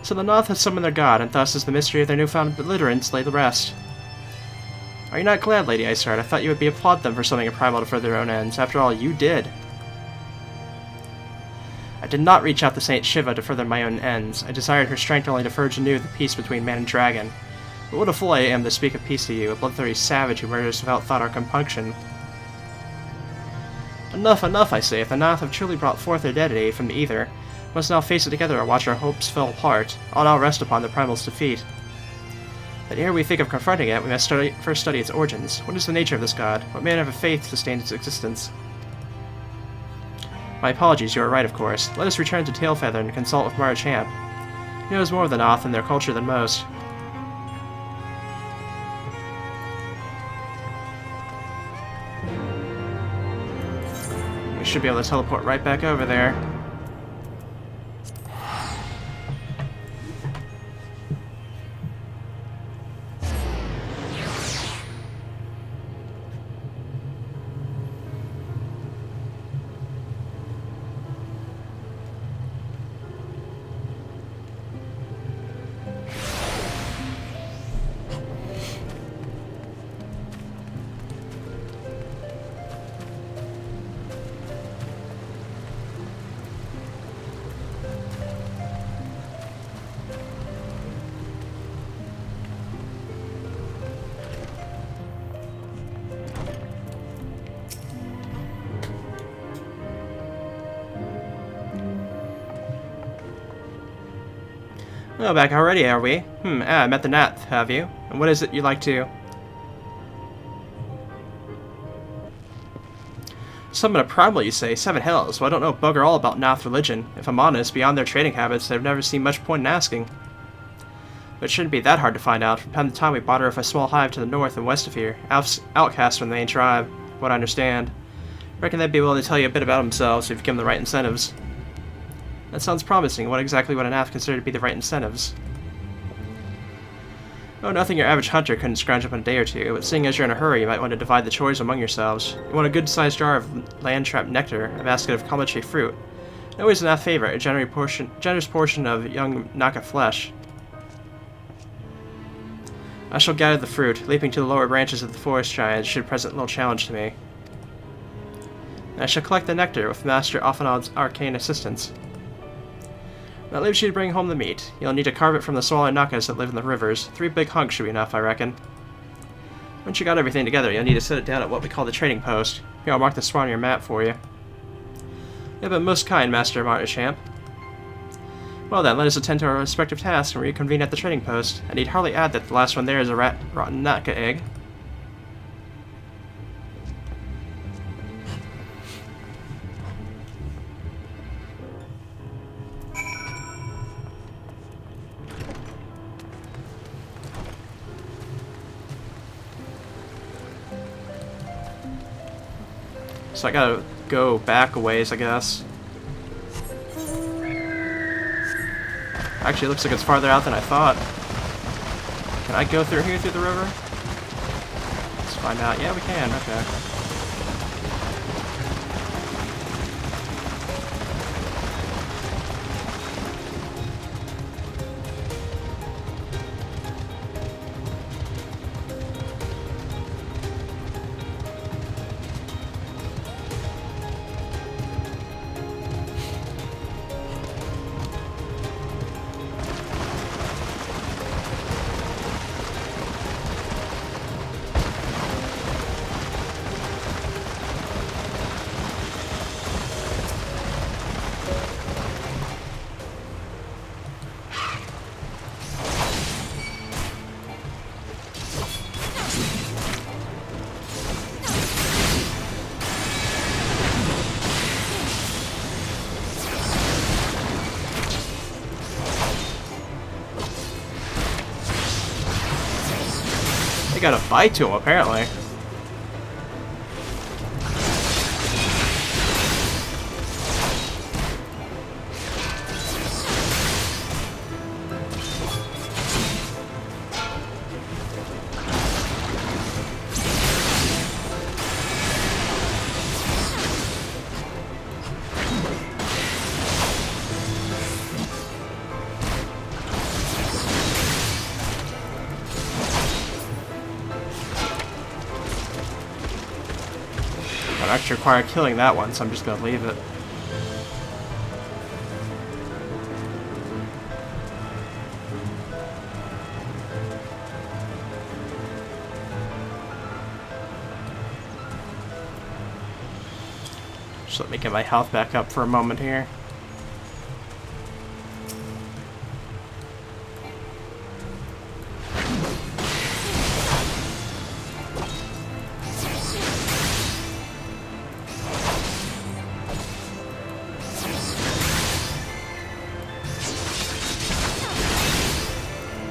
So the Noth has summoned their god, and thus is the mystery of their newfound belligerence laid to rest. Are you not glad, Lady Iceheart? I thought you would be applaud them for summoning a primal to further their own ends. After all, you did. I did not reach out to Saint Shiva to further my own ends. I desired her strength only to forge anew the peace between man and dragon. But what a fool I am to speak of peace to you, a bloodthirsty savage who murders without thought or compunction. Enough, enough, I say. If the Nath have truly brought forth their deity from the ether, we must now face it together or watch our hopes fall apart. All now rest upon the Primal's defeat. But ere we think of confronting it, we must first study its origins. What is the nature of this god? What manner of faith sustained its existence? My apologies, you are right, of course. Let us return to Tailfeather and consult with Mara Champ. He knows more of the Noth and their culture than most. We should be able to teleport right back over there. Oh, back already, are we? I met the Nath, have you? And what is it you'd like to... Summon a primal, you say? 7 hells. Well, I don't know bugger all about Nath religion. If I'm honest, beyond their trading habits, I've never seen much point in asking. But it shouldn't be that hard to find out. From time to time, we bought her with a small hive to the north and west of here. Outcasts from the main tribe, what I understand. Reckon they'd be willing to tell you a bit about themselves if you give them the right incentives. That sounds promising. What exactly would an Nath consider to be the right incentives? Oh, nothing your average hunter couldn't scrounge up in a day or two, but seeing as you're in a hurry, you might want to divide the chores among yourselves. You want a good-sized jar of land-trapped nectar, a basket of Kamachi fruit, and always a Nath favorite, a generous portion of young Naka flesh. I shall gather the fruit, leaping to the lower branches of the forest giants should present little challenge to me. And I shall collect the nectar with Master Ophanod's arcane assistance. That leaves you to bring home the meat. You'll need to carve it from the swallowed Nakas that live in the rivers. 3 big hunks should be enough, I reckon. Once you got everything together, you'll need to set it down at what we call the trading post. Here, I'll mark the spot on your map for you. You have been most kind, Master Martichamp. Well then, let us attend to our respective tasks and reconvene at the trading post. I need hardly add that the last one there is a rotten Naka egg. So I gotta go back a ways, I guess. Actually, it looks like it's farther out than I thought. Can I go through here, through the river? Let's find out. Yeah, we can. Okay. They got a fight to him, apparently. I'd actually require killing that one, so I'm just gonna leave it. Just let me get my health back up for a moment here.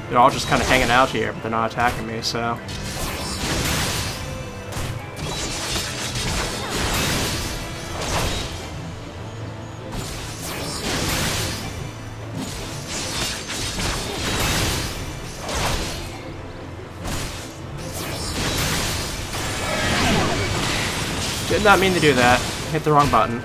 They're all just kind of hanging out here, but they're not attacking me, so... Did not mean to do that. Hit the wrong button.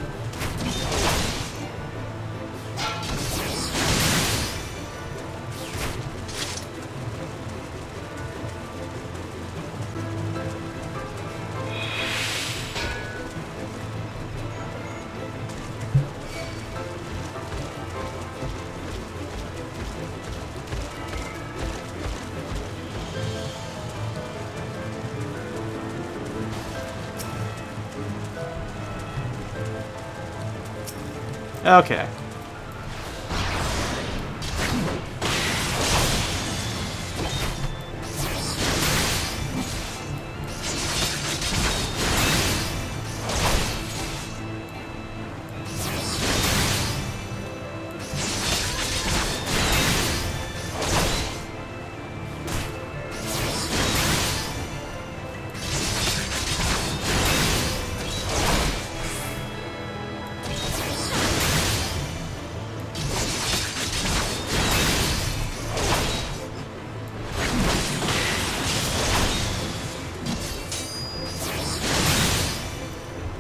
Okay.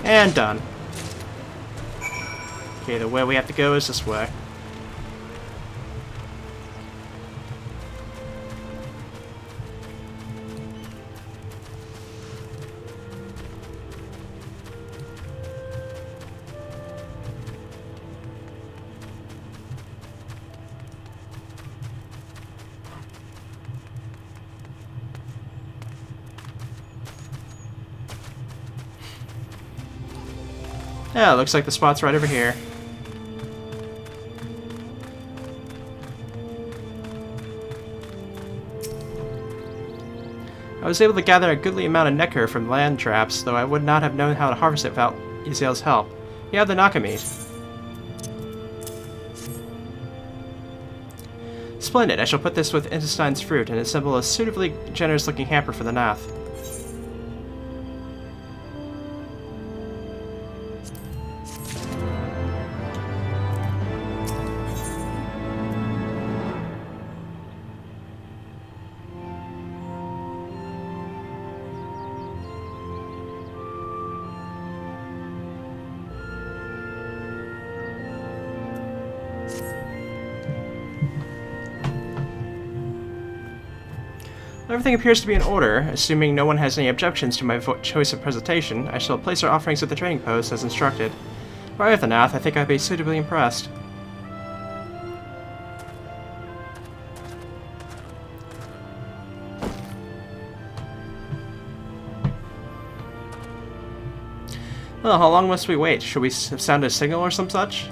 And done. Okay, the way we have to go is this way. Yeah, looks like the spot's right over here. I was able to gather a goodly amount of nectar from land traps, though I would not have known how to harvest it without Ezel's help. You have the Nakameat. Splendid, I shall put this with intestine's fruit and assemble a suitably generous-looking hamper for the Nath. Everything appears to be in order. Assuming no one has any objections to my choice of presentation, I shall place our offerings at the trading post as instructed. Right with the Nath, I think I'd be suitably impressed. Well, how long must we wait? Should we sound a signal or some such?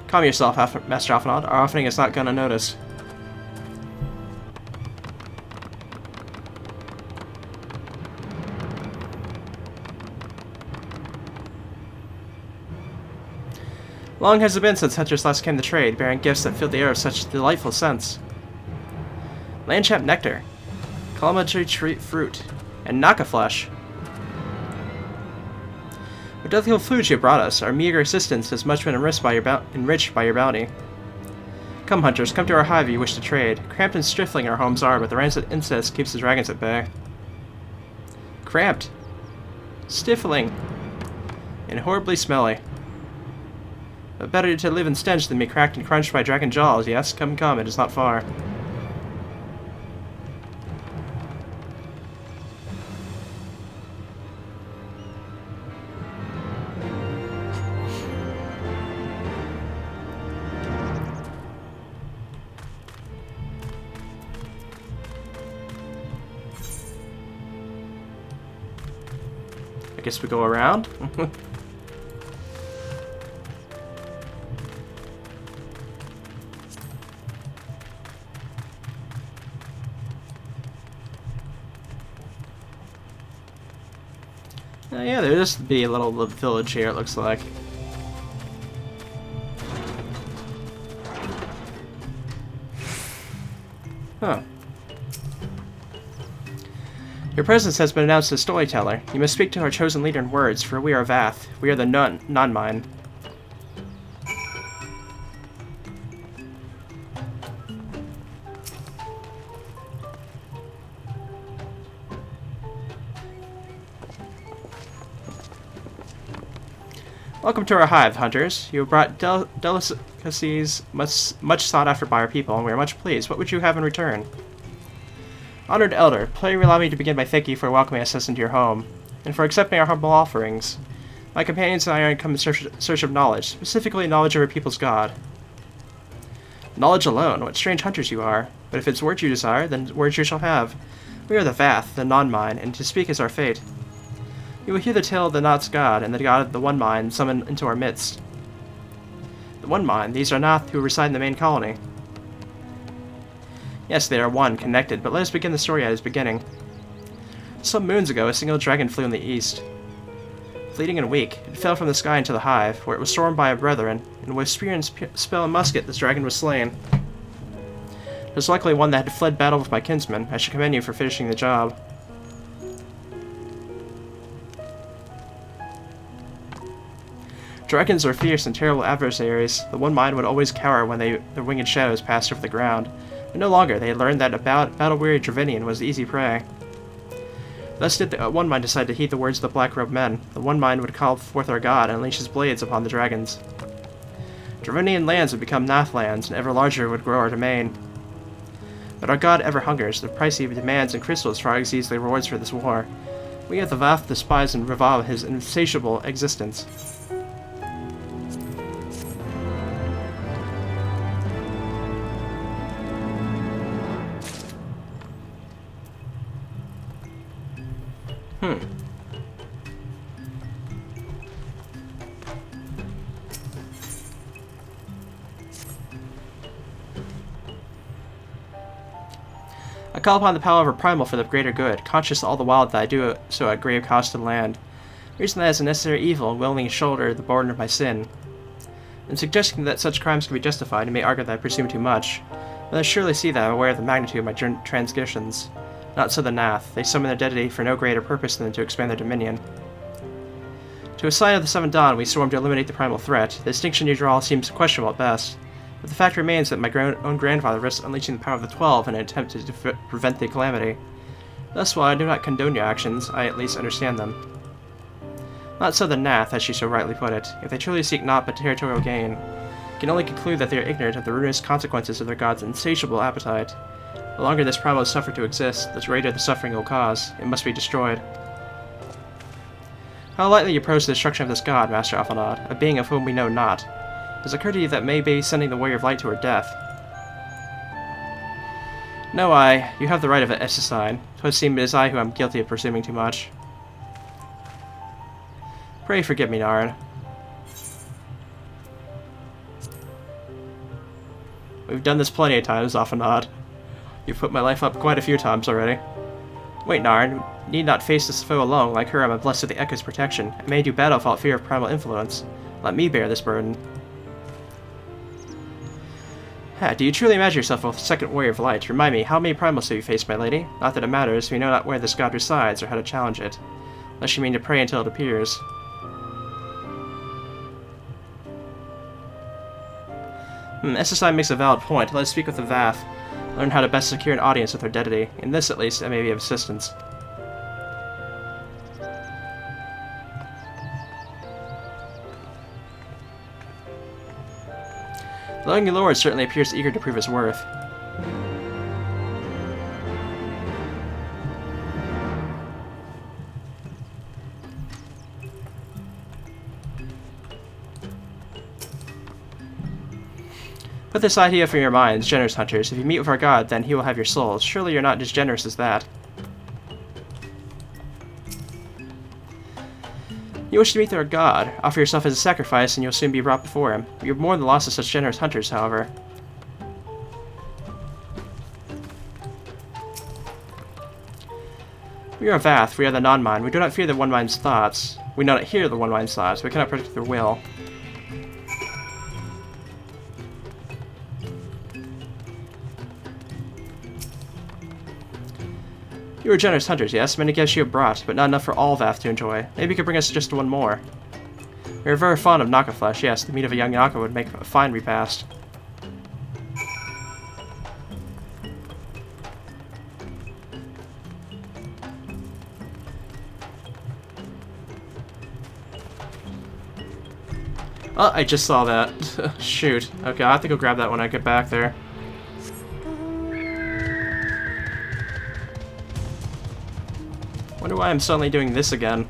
Calm yourself, Master Alphanod. Our offering is not gonna notice. Long has it been since hunters last came to trade, bearing gifts that filled the air with such delightful scents. Landchap nectar, calamity tree fruit, and naka flesh. What delightful foods you brought us. Our meager assistance has much been enriched by your bounty. Come, hunters, come to our hive if you wish to trade. Cramped and stifling our homes are, but the rancid incest keeps the dragons at bay. Cramped, stifling, and horribly smelly. But better to live in stench than be cracked and crunched by dragon jaws. Yes, come, come, it is not far. guess we go around. Yeah, there used to be a little village here, it looks like. Huh. Your presence has been announced as storyteller. You must speak to our chosen leader in words, for we are Vath. We are the non-mine. Welcome to our hive, hunters. You have brought delicacies much sought after by our people, and we are much pleased. What would you have in return? Honored Elder, please allow me to begin by thanking you for welcoming us into your home, and for accepting our humble offerings. My companions and I are come in search of knowledge, specifically knowledge of our people's god. Knowledge alone, what strange hunters you are. But if it's words you desire, then words you shall have. We are the Vath, the non-mine, and to speak is our fate. You will hear the tale of the Nath's god, and the god of the One Mind summoned into our midst. The One Mind, these are Nath who reside in the main colony. Yes, they are one, connected, but let us begin the story at its beginning. Some moons ago, a single dragon flew in the east. Fleeting and weak, it fell from the sky into the hive, where it was stormed by our brethren, and with spear and spell and musket, this dragon was slain. It was luckily one that had fled battle with my kinsman. I should commend you for finishing the job. Dragons are fierce and terrible adversaries. The One Mind would always cower when their winged shadows passed over the ground. But no longer, they had learned that a battle-weary Dravinian was easy prey. Thus did the One Mind decide to heed the words of the black-robed men. The One Mind would call forth our god and unleash his blades upon the dragons. Dravinian lands would become Nath lands, and ever larger would grow our domain. But our god ever hungers. The price he demands in crystals far exceeds the rewards for this war. We of the Vath despise and revile his insatiable existence. I call upon the power of a primal for the greater good, conscious all the while that I do so at grave cost to the land. Reason that as a necessary evil, and willingly shoulder the burden of my sin. In suggesting that such crimes can be justified, you may argue that I presume too much, but I surely see that I am aware of the magnitude of my transgressions. Not so the Nath. They summon their deity for no greater purpose than to expand their dominion. To a sign of the Seventh Dawn, we storm to eliminate the primal threat. The distinction you draw seems questionable at best. But the fact remains that my own grandfather risked unleashing the power of the 12 in an attempt to prevent the calamity. Thus, while I do not condone your actions, I at least understand them. Not so the Nath, as she so rightly put it. If they truly seek naught but territorial gain, can only conclude that they are ignorant of the ruinous consequences of their god's insatiable appetite. The longer this primal is suffered to exist, the greater the suffering it will cause. It must be destroyed. How lightly you approach the destruction of this god, Master Alphanod, a being of whom we know not. Has it occurred to you that may be sending the Warrior of Light to her death? No, you have the right of it, Essesign. 'Twould seem it is I who am guilty of presuming too much. Pray forgive me, Narn. We've done this plenty of times, Alphanod. You've put my life up quite a few times already. Wait, Narn. Need not face this foe alone. Like her, I am blessed with the Echo's protection. I may do battle without fear of primal influence. Let me bear this burden. Do you truly imagine yourself a second Warrior of Light? Remind me, how many primals have you faced, my lady? Not that it matters, we know not where this god resides or how to challenge it. Unless you mean to pray until it appears. SSI makes a valid point. Let us speak with the Vath. Learn how to best secure an audience with her deity. In this, at least, I may be of assistance. The young lord certainly appears eager to prove his worth. Put this idea from your minds, generous hunters. If you meet with our god, then he will have your souls. Surely you're not as generous as that. You wish to meet their god. Offer yourself as a sacrifice and you'll soon be brought before him. You have more than lost to such generous hunters, however. We are Vath. We are the non-mind. We do not fear the one-mind's thoughts. We do not hear the one-mind's thoughts. We cannot predict their will. You are generous hunters, yes? Many gifts you have brought, but not enough for all Vath to enjoy. Maybe you could bring us just one more. We are very fond of Naka flesh, yes. The meat of a young Naka would make a fine repast. Oh, I just saw that. Shoot. Okay, I'll have to go grab that when I get back there. Wonder why I'm suddenly doing this again.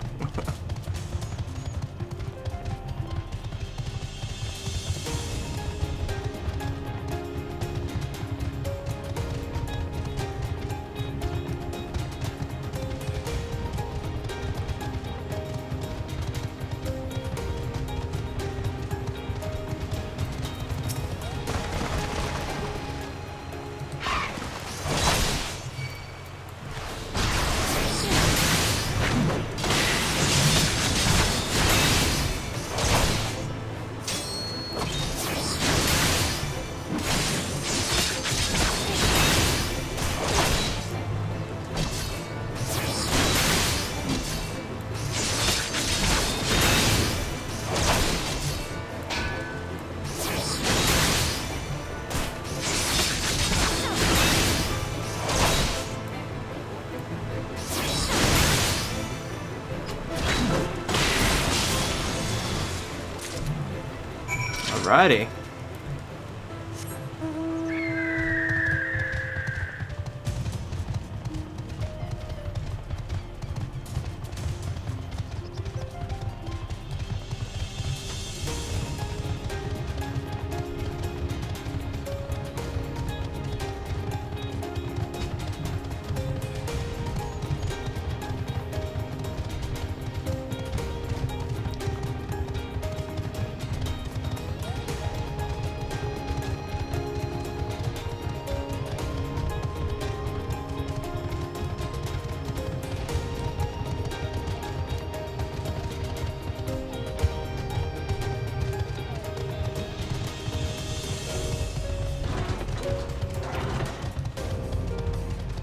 Alrighty.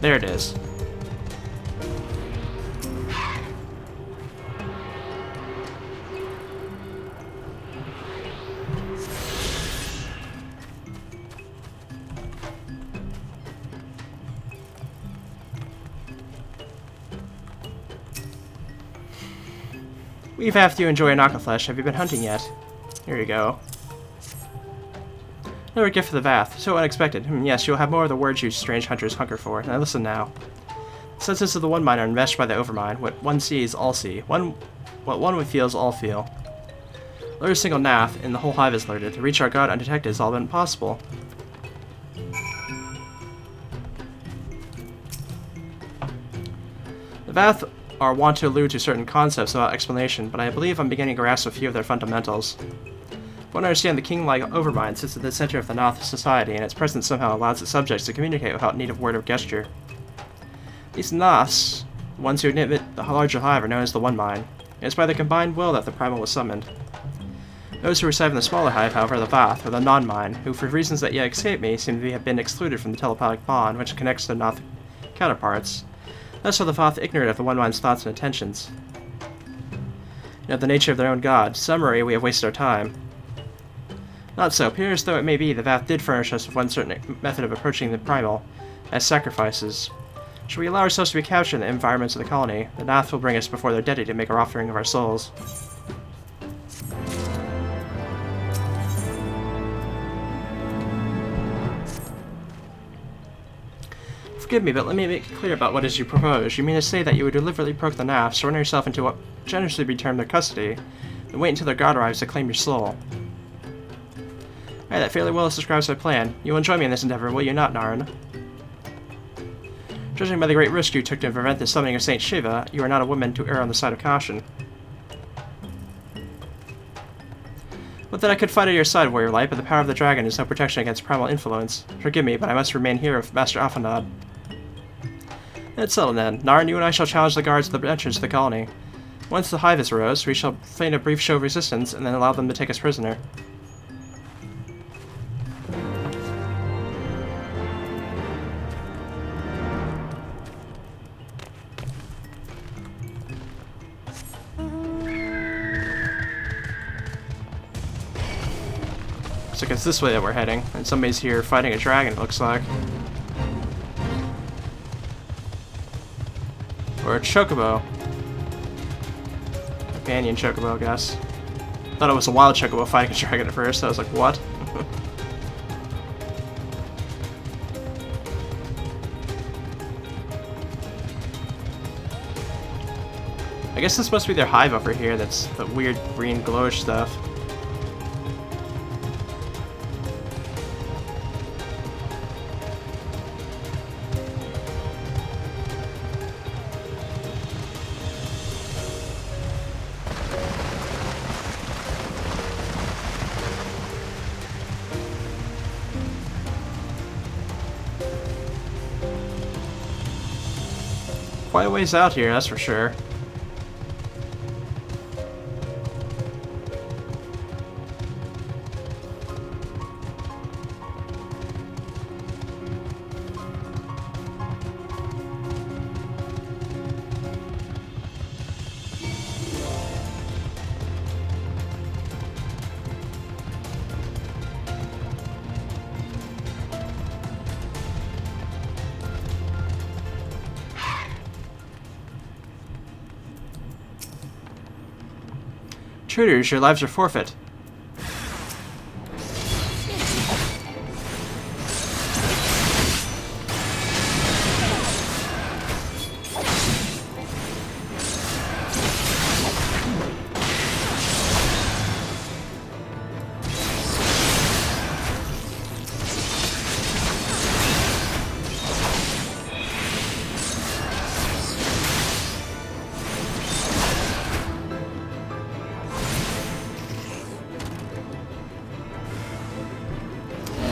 There it is. We've have to enjoy Naka flesh. Have you been hunting yet? Here you go. Another gift for the Vath. So unexpected. Yes, you'll have more of the words you strange hunters hunker for. Now listen now. The senses of the one mind are enmeshed by the overmind. What one sees, all see. What one feels, all feel. Lure a single Nath, and the whole hive is lured. To reach our god undetected is all but impossible. The Vath are wont to allude to certain concepts without explanation, but I believe I'm beginning to grasp a few of their fundamentals. One understand the king-like overmind sits at the center of the Nath society, and its presence somehow allows its subjects to communicate without need of word or gesture. These Naths, the ones who inhabit the larger hive, are known as the One Mind. It is by their combined will that the primal was summoned. Those who reside in the smaller hive, however, are the Vath, or the Non-Mind, who, for reasons that yet escape me, seem to have been excluded from the telepathic bond which connects their Nath counterparts. Thus are the Vath ignorant of the One Mind's thoughts and intentions. And of the nature of their own god. Summary, we have wasted our time. Not so. Peerless though it may be, the Vath did furnish us with one certain method of approaching the primal, as sacrifices. Should we allow ourselves to be captured in the environments of the colony, the Nath will bring us before their deity to make our offering of our souls. Forgive me, but let me make it clear about what it is you propose. You mean to say that you would deliberately provoke the Nath, surrender yourself into what generously be termed their custody, then wait until their god arrives to claim your soul. Aye, that fairly well describes my plan. You will join me in this endeavor, will you not, Narn? Judging by the great risk you took to prevent the summoning of Saint Shiva, you are not a woman to err on the side of caution. Would that I could fight at your side, Warrior Light, but the power of the dragon is no protection against primal influence. Forgive me, but I must remain here with Master Afanad. It's settled then. Narn, you and I shall challenge the guards at the entrance to the colony. Once the hive is aroused, we shall feign a brief show of resistance, and then allow them to take us prisoner. So it's this way that we're heading, and somebody's here fighting a dragon, it looks like. Or a chocobo. Companion chocobo, I guess. Thought it was a wild chocobo fighting a dragon at first, I was like, what? I guess this must be their hive over here, that's the weird green glowish stuff. Quite a ways out here, that's for sure. Intruders, your lives are forfeit.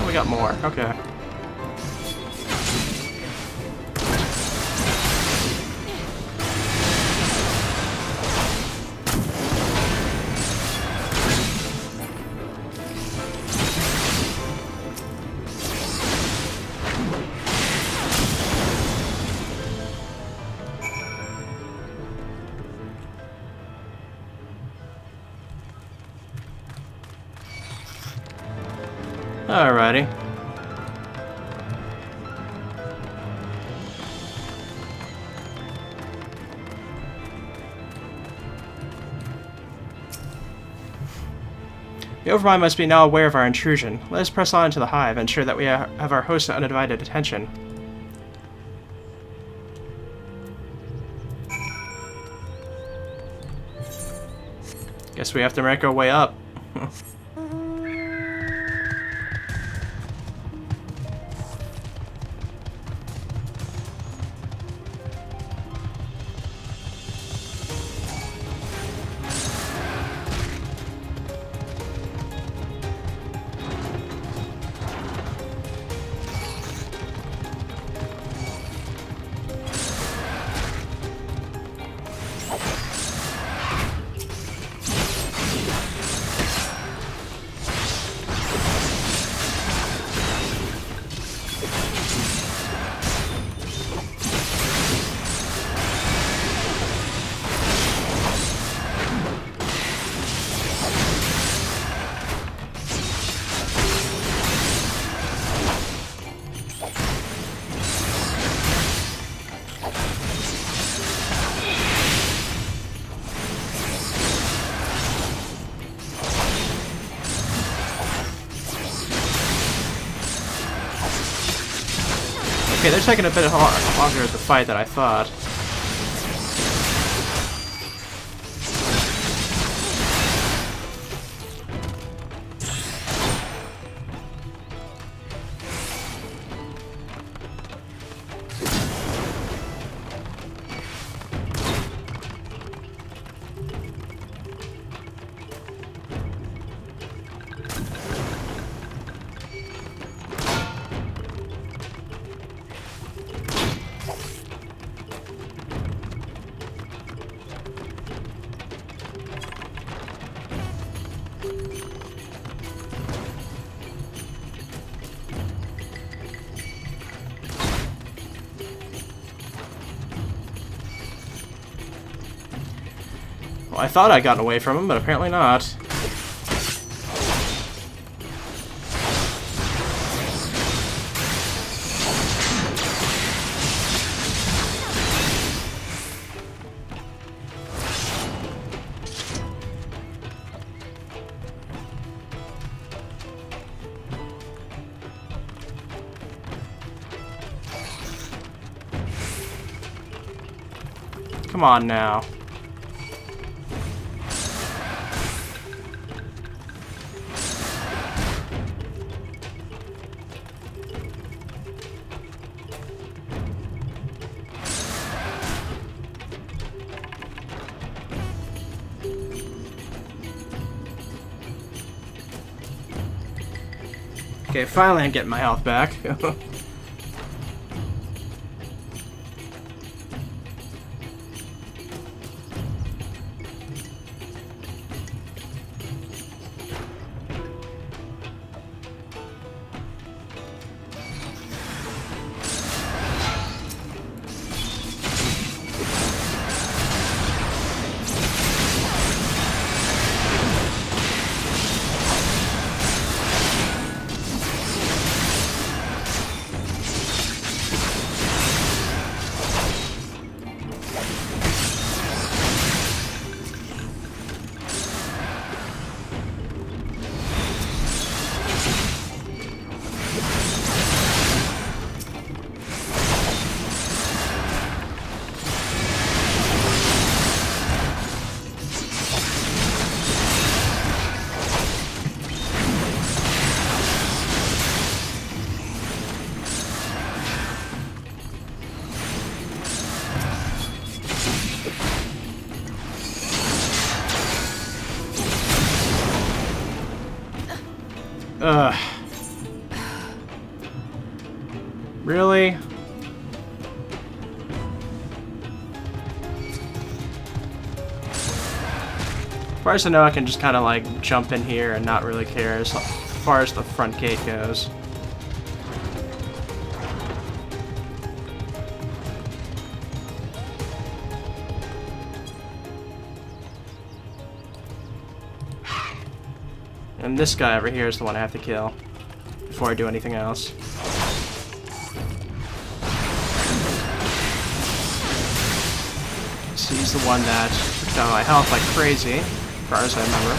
We got more, okay. Alrighty. The Overmind must be now aware of our intrusion. Let us press on into the hive and ensure that we have our host's undivided attention. Guess we have to make our way up. Okay, they're taking a bit longer to fight than I thought. I thought I'd gotten away from him, but apparently not. Come on now. Okay, finally I'm getting my health back. Ugh. Really? As far as I know, I can just kind of like jump in here and not really care as far as the front gate goes. And this guy over here is the one I have to kill before I do anything else. So he's the one that took down my health like crazy, as far as I remember.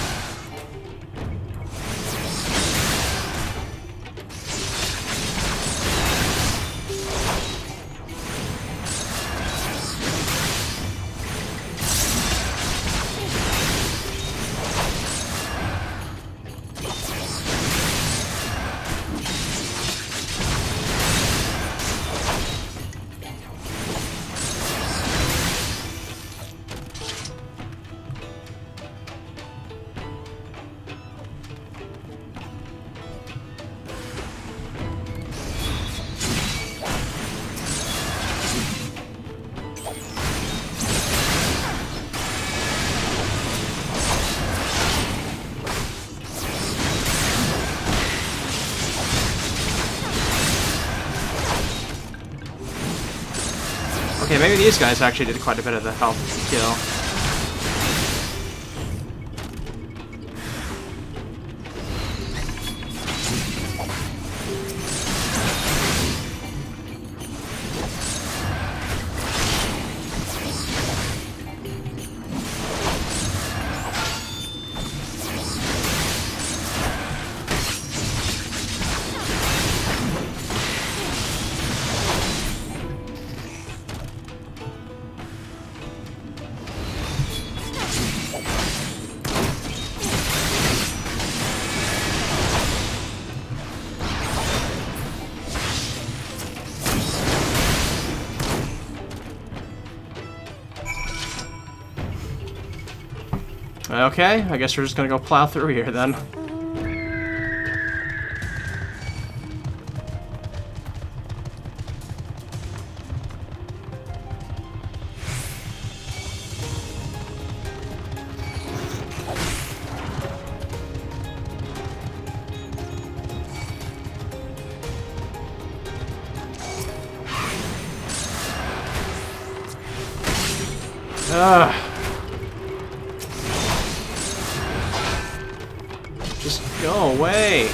Okay, maybe these guys actually did quite a bit of the health kill. Okay, I guess we're just gonna go plow through here then. Ugh. Go away!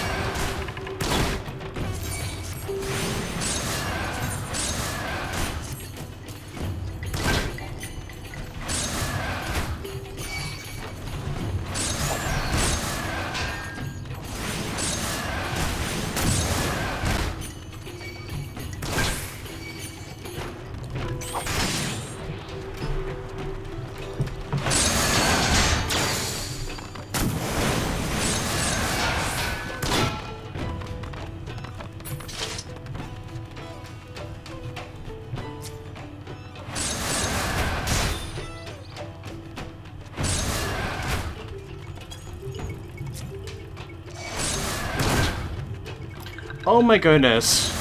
Oh my goodness.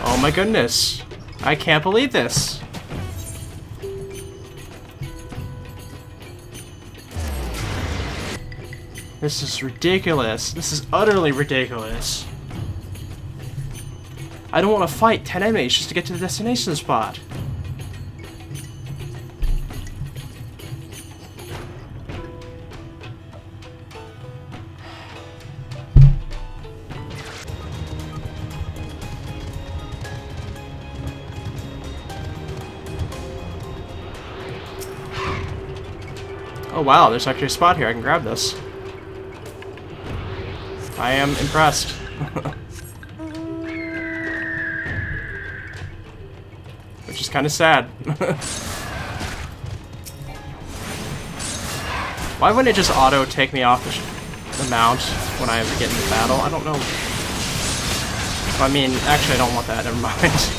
Oh my goodness. I can't believe this. This is ridiculous. This is utterly ridiculous. I don't want to fight 10 enemies just to get to the destination spot. Oh wow, there's actually a spot here. I can grab this. I am impressed. Which is kind of sad. Why wouldn't it just auto take me off the mount when I get into battle? I don't know. I mean, actually I don't want that. Never mind.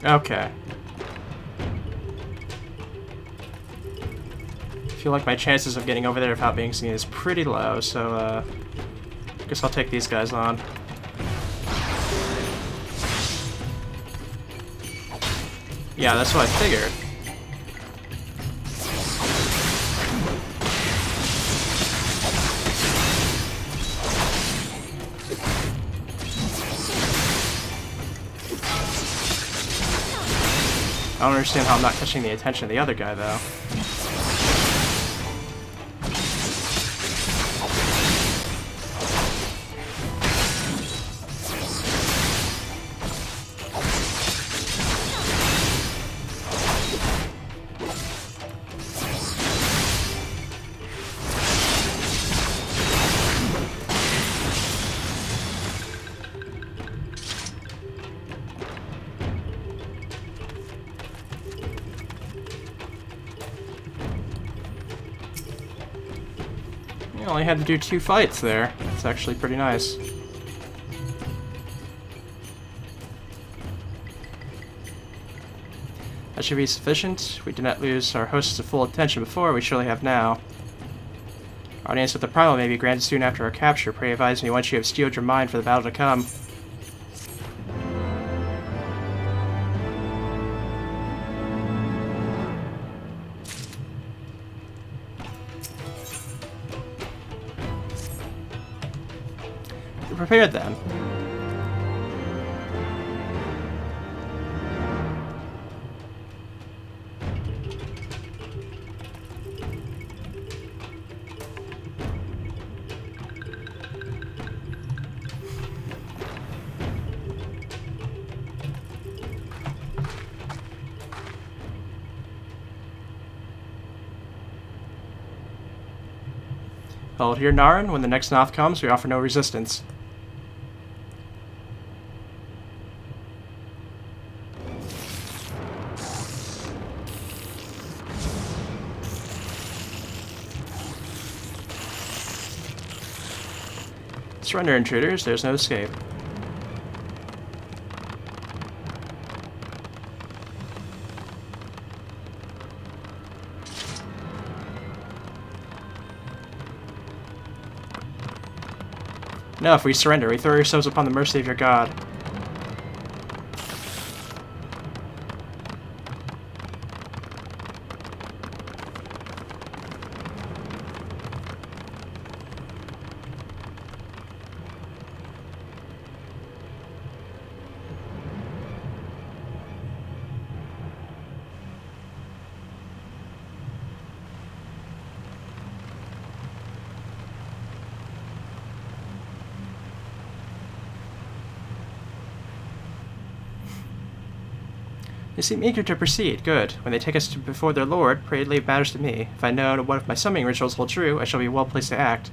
Okay. I feel like my chances of getting over there without being seen is pretty low, so I guess I'll take these guys on. Yeah, that's what I figured. I don't understand how I'm not catching the attention of the other guy, though. I only had to do 2 fights there. It's actually pretty nice. That should be sufficient. We did not lose our hosts to full attention before, we surely have now. Our audience with the primal may be granted soon after our capture. Pray advise me once you have steeled your mind for the battle to come. Prepared then. Hold here, Naren. When the next Noth comes, we offer no resistance. Surrender, intruders. There's no escape. No, if we surrender, we throw ourselves upon the mercy of your god. They seem eager to proceed. Good. When they take us before their lord, pray leave matters to me. If I know one of my summoning rituals hold true, I shall be well placed to act.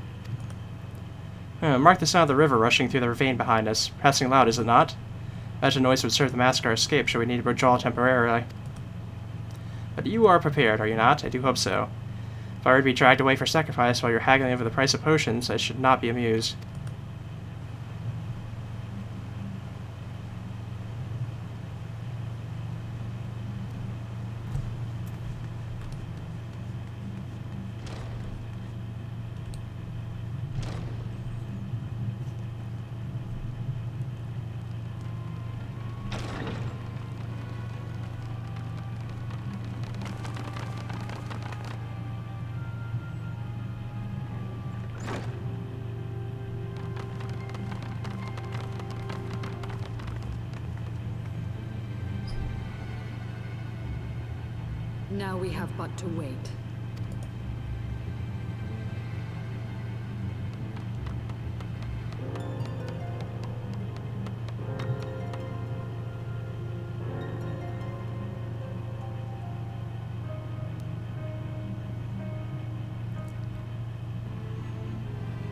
Mark the sound of the river rushing through the ravine behind us. Passing loud, is it not? Imagine noise would serve to mask our escape should we need to withdraw temporarily. But you are prepared, are you not? I do hope so. If I were to be dragged away for sacrifice while you're haggling over the price of potions, I should not be amused. Now we have but to wait.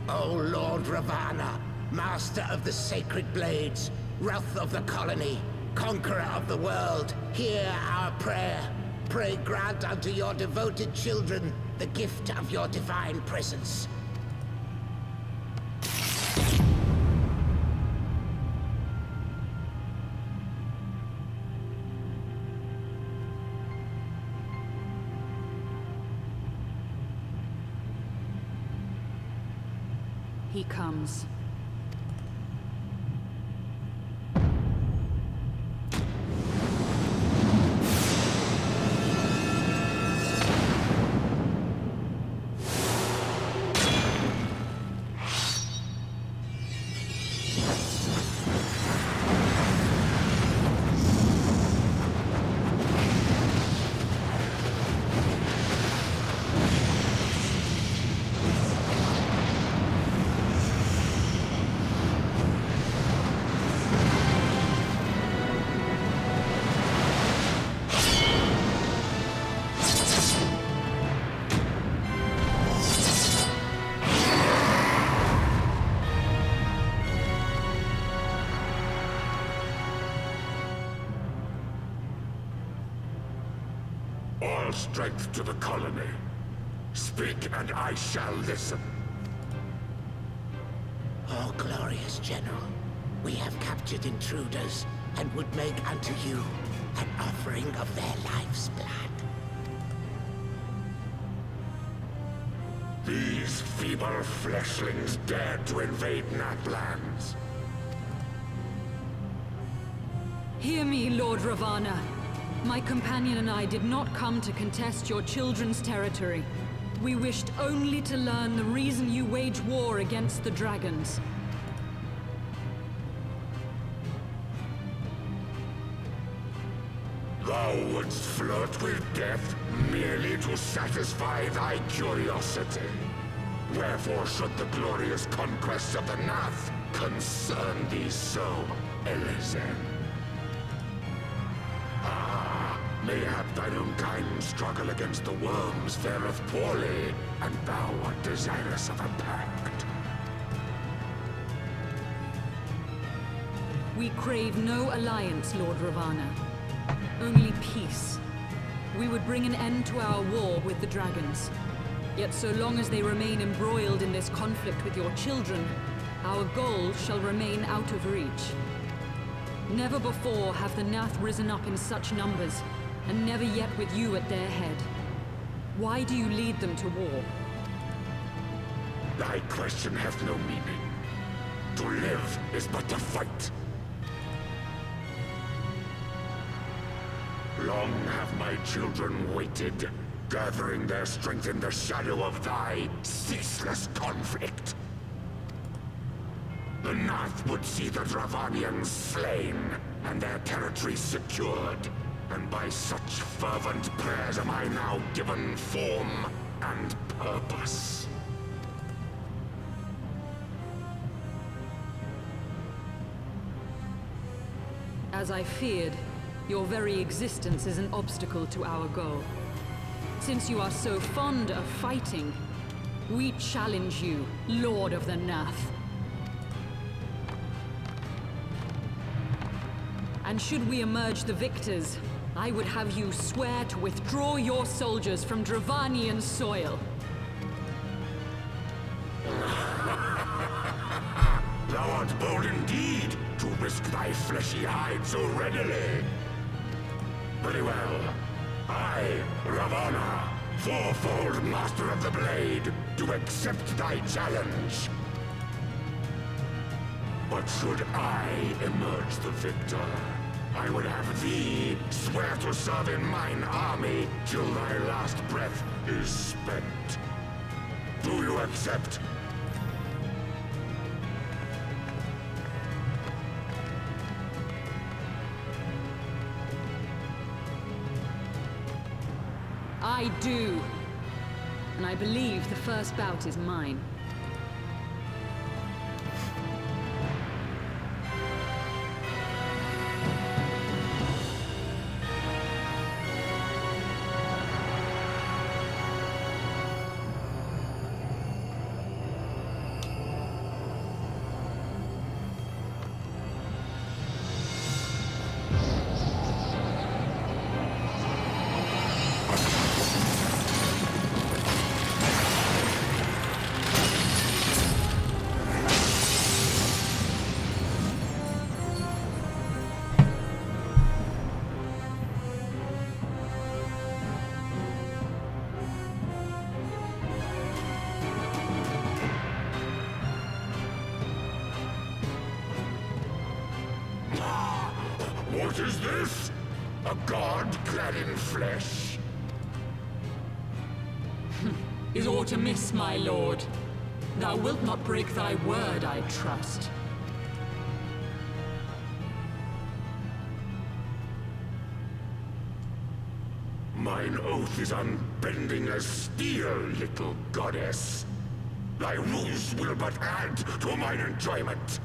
O Lord Ravana, master of the sacred blades, wrath of the colony, conqueror of the world, hear our prayer. Pray grant unto your devoted children the gift of your divine presence. He comes. All strength to the colony. Speak and I shall listen. Oh, glorious General, we have captured intruders and would make unto you an offering of their life's blood. These feeble fleshlings dared to invade Natlands. Hear me, Lord Ravana. My companion and I did not come to contest your children's territory. We wished only to learn the reason you wage war against the dragons. Thou wouldst flirt with death merely to satisfy thy curiosity. Wherefore should the glorious conquest of the Nath concern thee so, Elezen? Mayhap thine own kind struggle against the worms fareth poorly, and thou art desirous of a pact. We crave no alliance, Lord Ravana. Only peace. We would bring an end to our war with the dragons. Yet so long as they remain embroiled in this conflict with your children, our goal shall remain out of reach. Never before have the Nath risen up in such numbers, and never yet with you at their head. Why do you lead them to war? Thy question hath no meaning. To live is but to fight. Long have my children waited, gathering their strength in the shadow of thy ceaseless conflict. The Nath would see the Dravanians slain, and their territories secured. And by such fervent prayers am I now given form and purpose. As I feared, your very existence is an obstacle to our goal. Since you are so fond of fighting, we challenge you, Lord of the Nath. And should we emerge the victors, I would have you swear to withdraw your soldiers from Dravanian soil. Thou art bold indeed, to risk thy fleshy hide so readily. Very well. I, Ravana, fourfold master of the blade, do accept thy challenge. But should I emerge the victor, I would have thee swear to serve in mine army till thy last breath is spent. Do you accept? I do. And I believe the first bout is mine. What is this? A god clad in flesh? Is aught amiss, my lord? Thou wilt not break thy word, I trust. Mine oath is unbending as steel, little goddess. Thy ruse will but add to mine enjoyment.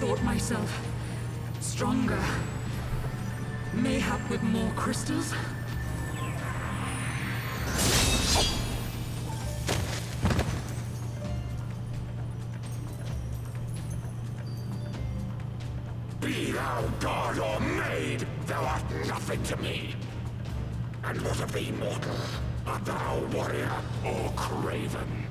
Thought myself stronger. Mayhap with more crystals? Be thou god or maid, nothing to me. And what of thee, mortal? Art thou warrior or craven?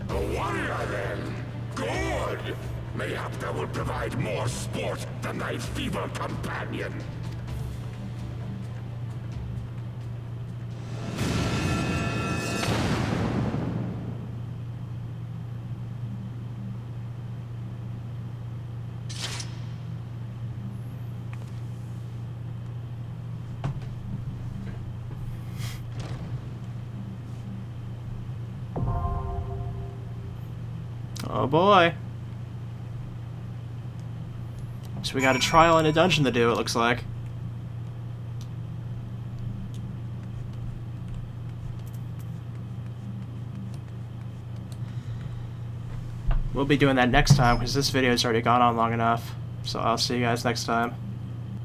A warrior, then? Good! Mayhap thou will provide more sport than thy feeble companion. Oh boy. So we got a trial and a dungeon to do, it looks like. We'll be doing that next time, because this video's already gone on long enough. So I'll see you guys next time.